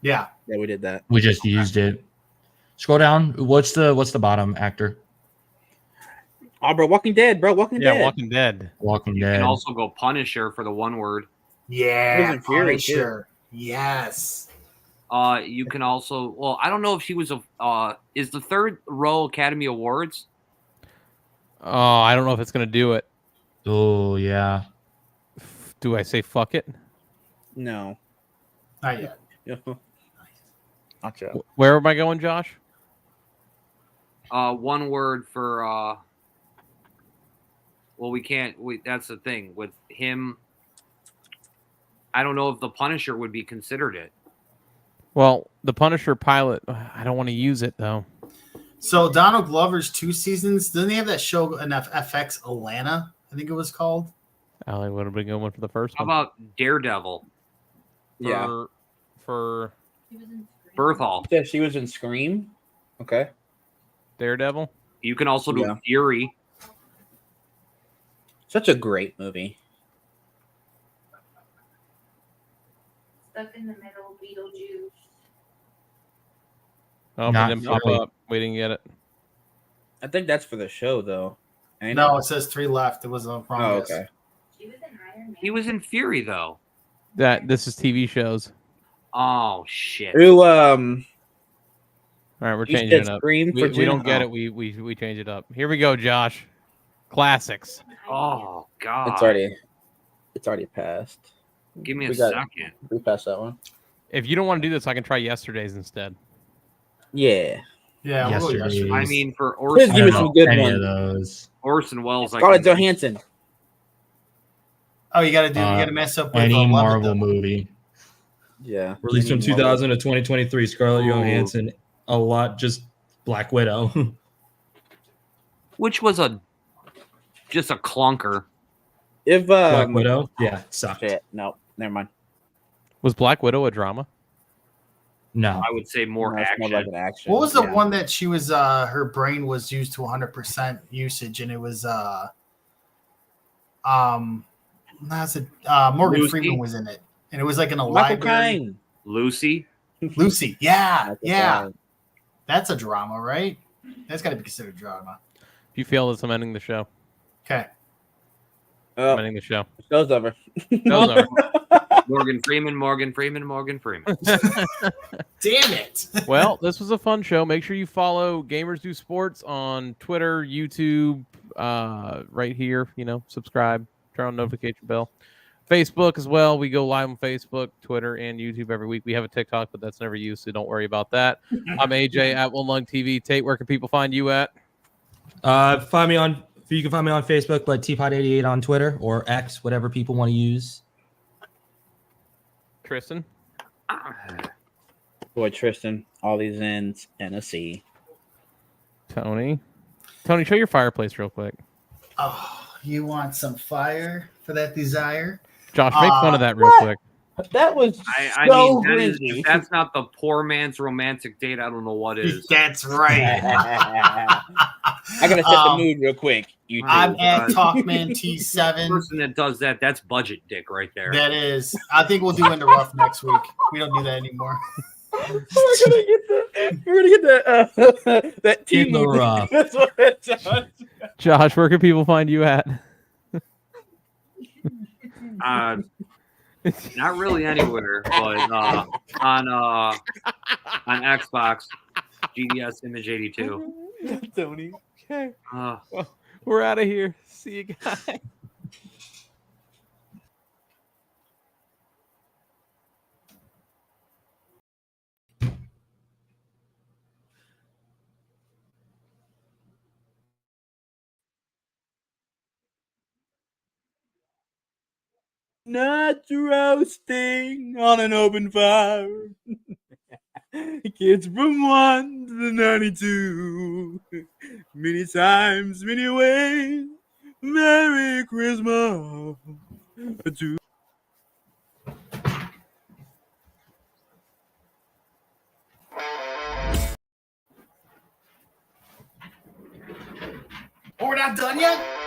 Yeah. Yeah, we did that. We just used it. Scroll down. What's the bottom actor? Oh, bro, Walking Dead, bro. Walking Yeah, Dead. Walking Dead. Walking You Dead. can also go Punisher for the one word. Yeah. Prison Fury, Punisher. Yes. You can also, well, I don't know if she was is the third row Academy Awards? Oh, I don't know if it's going to do it. Oh yeah. Do I say fuck it? No. Not yet. Not yet. Where am I going, Josh? One word for, well, that's the thing with him. I don't know if the Punisher would be considered it. Well, the Punisher pilot, I don't want to use it, though. So Donald Glover's 2 seasons. Doesn't he have that show in FX, Atlanta? I think it was called. Allie would have been going for the first How one. about Daredevil? Yeah. For Berthal. Yeah, she was in Scream. Okay. Daredevil? You can also do Yeah. Fury. Such a great movie. Stuck in the middle, Beetlejuice. Oh, it Not didn't pop really. up. We didn't get it. I think that's for the show, though. Ain't No, it? it says 3 left. It was a wrong Oh, guess. okay. She was in Iron Man. He was in Fury, though. This is TV shows. Oh, shit. Who, All right, we're you changing said it up. Scream for We don't June? get Oh. it. We change it up. Here we go, Josh. Classics. Oh, God. It's already passed. Give me a we got- second. We passed that one. If you don't want to do this, I can try yesterday's instead. Yeah. Yeah, we'll go Yesterday. yesterday. I mean, for Please I give don't me some know good any ones. of those. Orson Welles, Scarlett Johansson. Oh, you gotta mess up with Any 11 Marvel though. movie Yeah. released from Any Marvel. 2000 to 2023. Scarlett Ooh. Johansson. A lot. Just Black Widow. which was just a clunker. If Black Widow. Yeah, it sucked. shit, no, never mind. Was Black Widow a drama? No. I would say more No, it's action. more like an action. What was the yeah. one that she was her brain was used to 100% usage and it was that's it. Morgan Lucy? Freeman was in it. And it was like in a Michael library. Caine. Lucy. Lucy. Yeah. Michael Yeah. Caine. That's a drama, right? That's got to be considered drama. If you feel this, I'm ending the show. Okay. I'm Oh, ending the show. show's over. Show's over. Morgan Freeman. Damn it. Well, this was a fun show. Make sure you follow Gamers Do Sports on Twitter, YouTube, right here. Subscribe, turn on notification bell. Facebook as well. We go live on Facebook, Twitter, and YouTube every week. We have a TikTok, but that's never used, so don't worry about that. I'm AJ at One Lung TV. Tate, where can people find you at? You can find me on Facebook, but Teapot88 on Twitter or X, whatever people want to use. Tristan? Boy, Tristan, all these ends and a C. Tony, show your fireplace real quick. Oh, you want some fire for that desire? Josh, make fun of that real quick. That was I so mean, that is, greasy. if that's not the poor man's romantic date, I don't know what is. That's right. I gotta set the mood real quick. You I'm two. at Talkman The T7. person that does that's budget dick right there. That is. I think we'll do Into Rough next week. We don't do that anymore. We're gonna get that. That team In the mood. rough. That's what it does. Josh, where can people find you at? Not really anywhere, but on Xbox, GDS Image 82. Tony. Okay. We're out of here. See you guys. Not roasting on an open fire. Kids from 1 to 92. Many times, many ways. Merry Christmas to Oh, we're not done yet?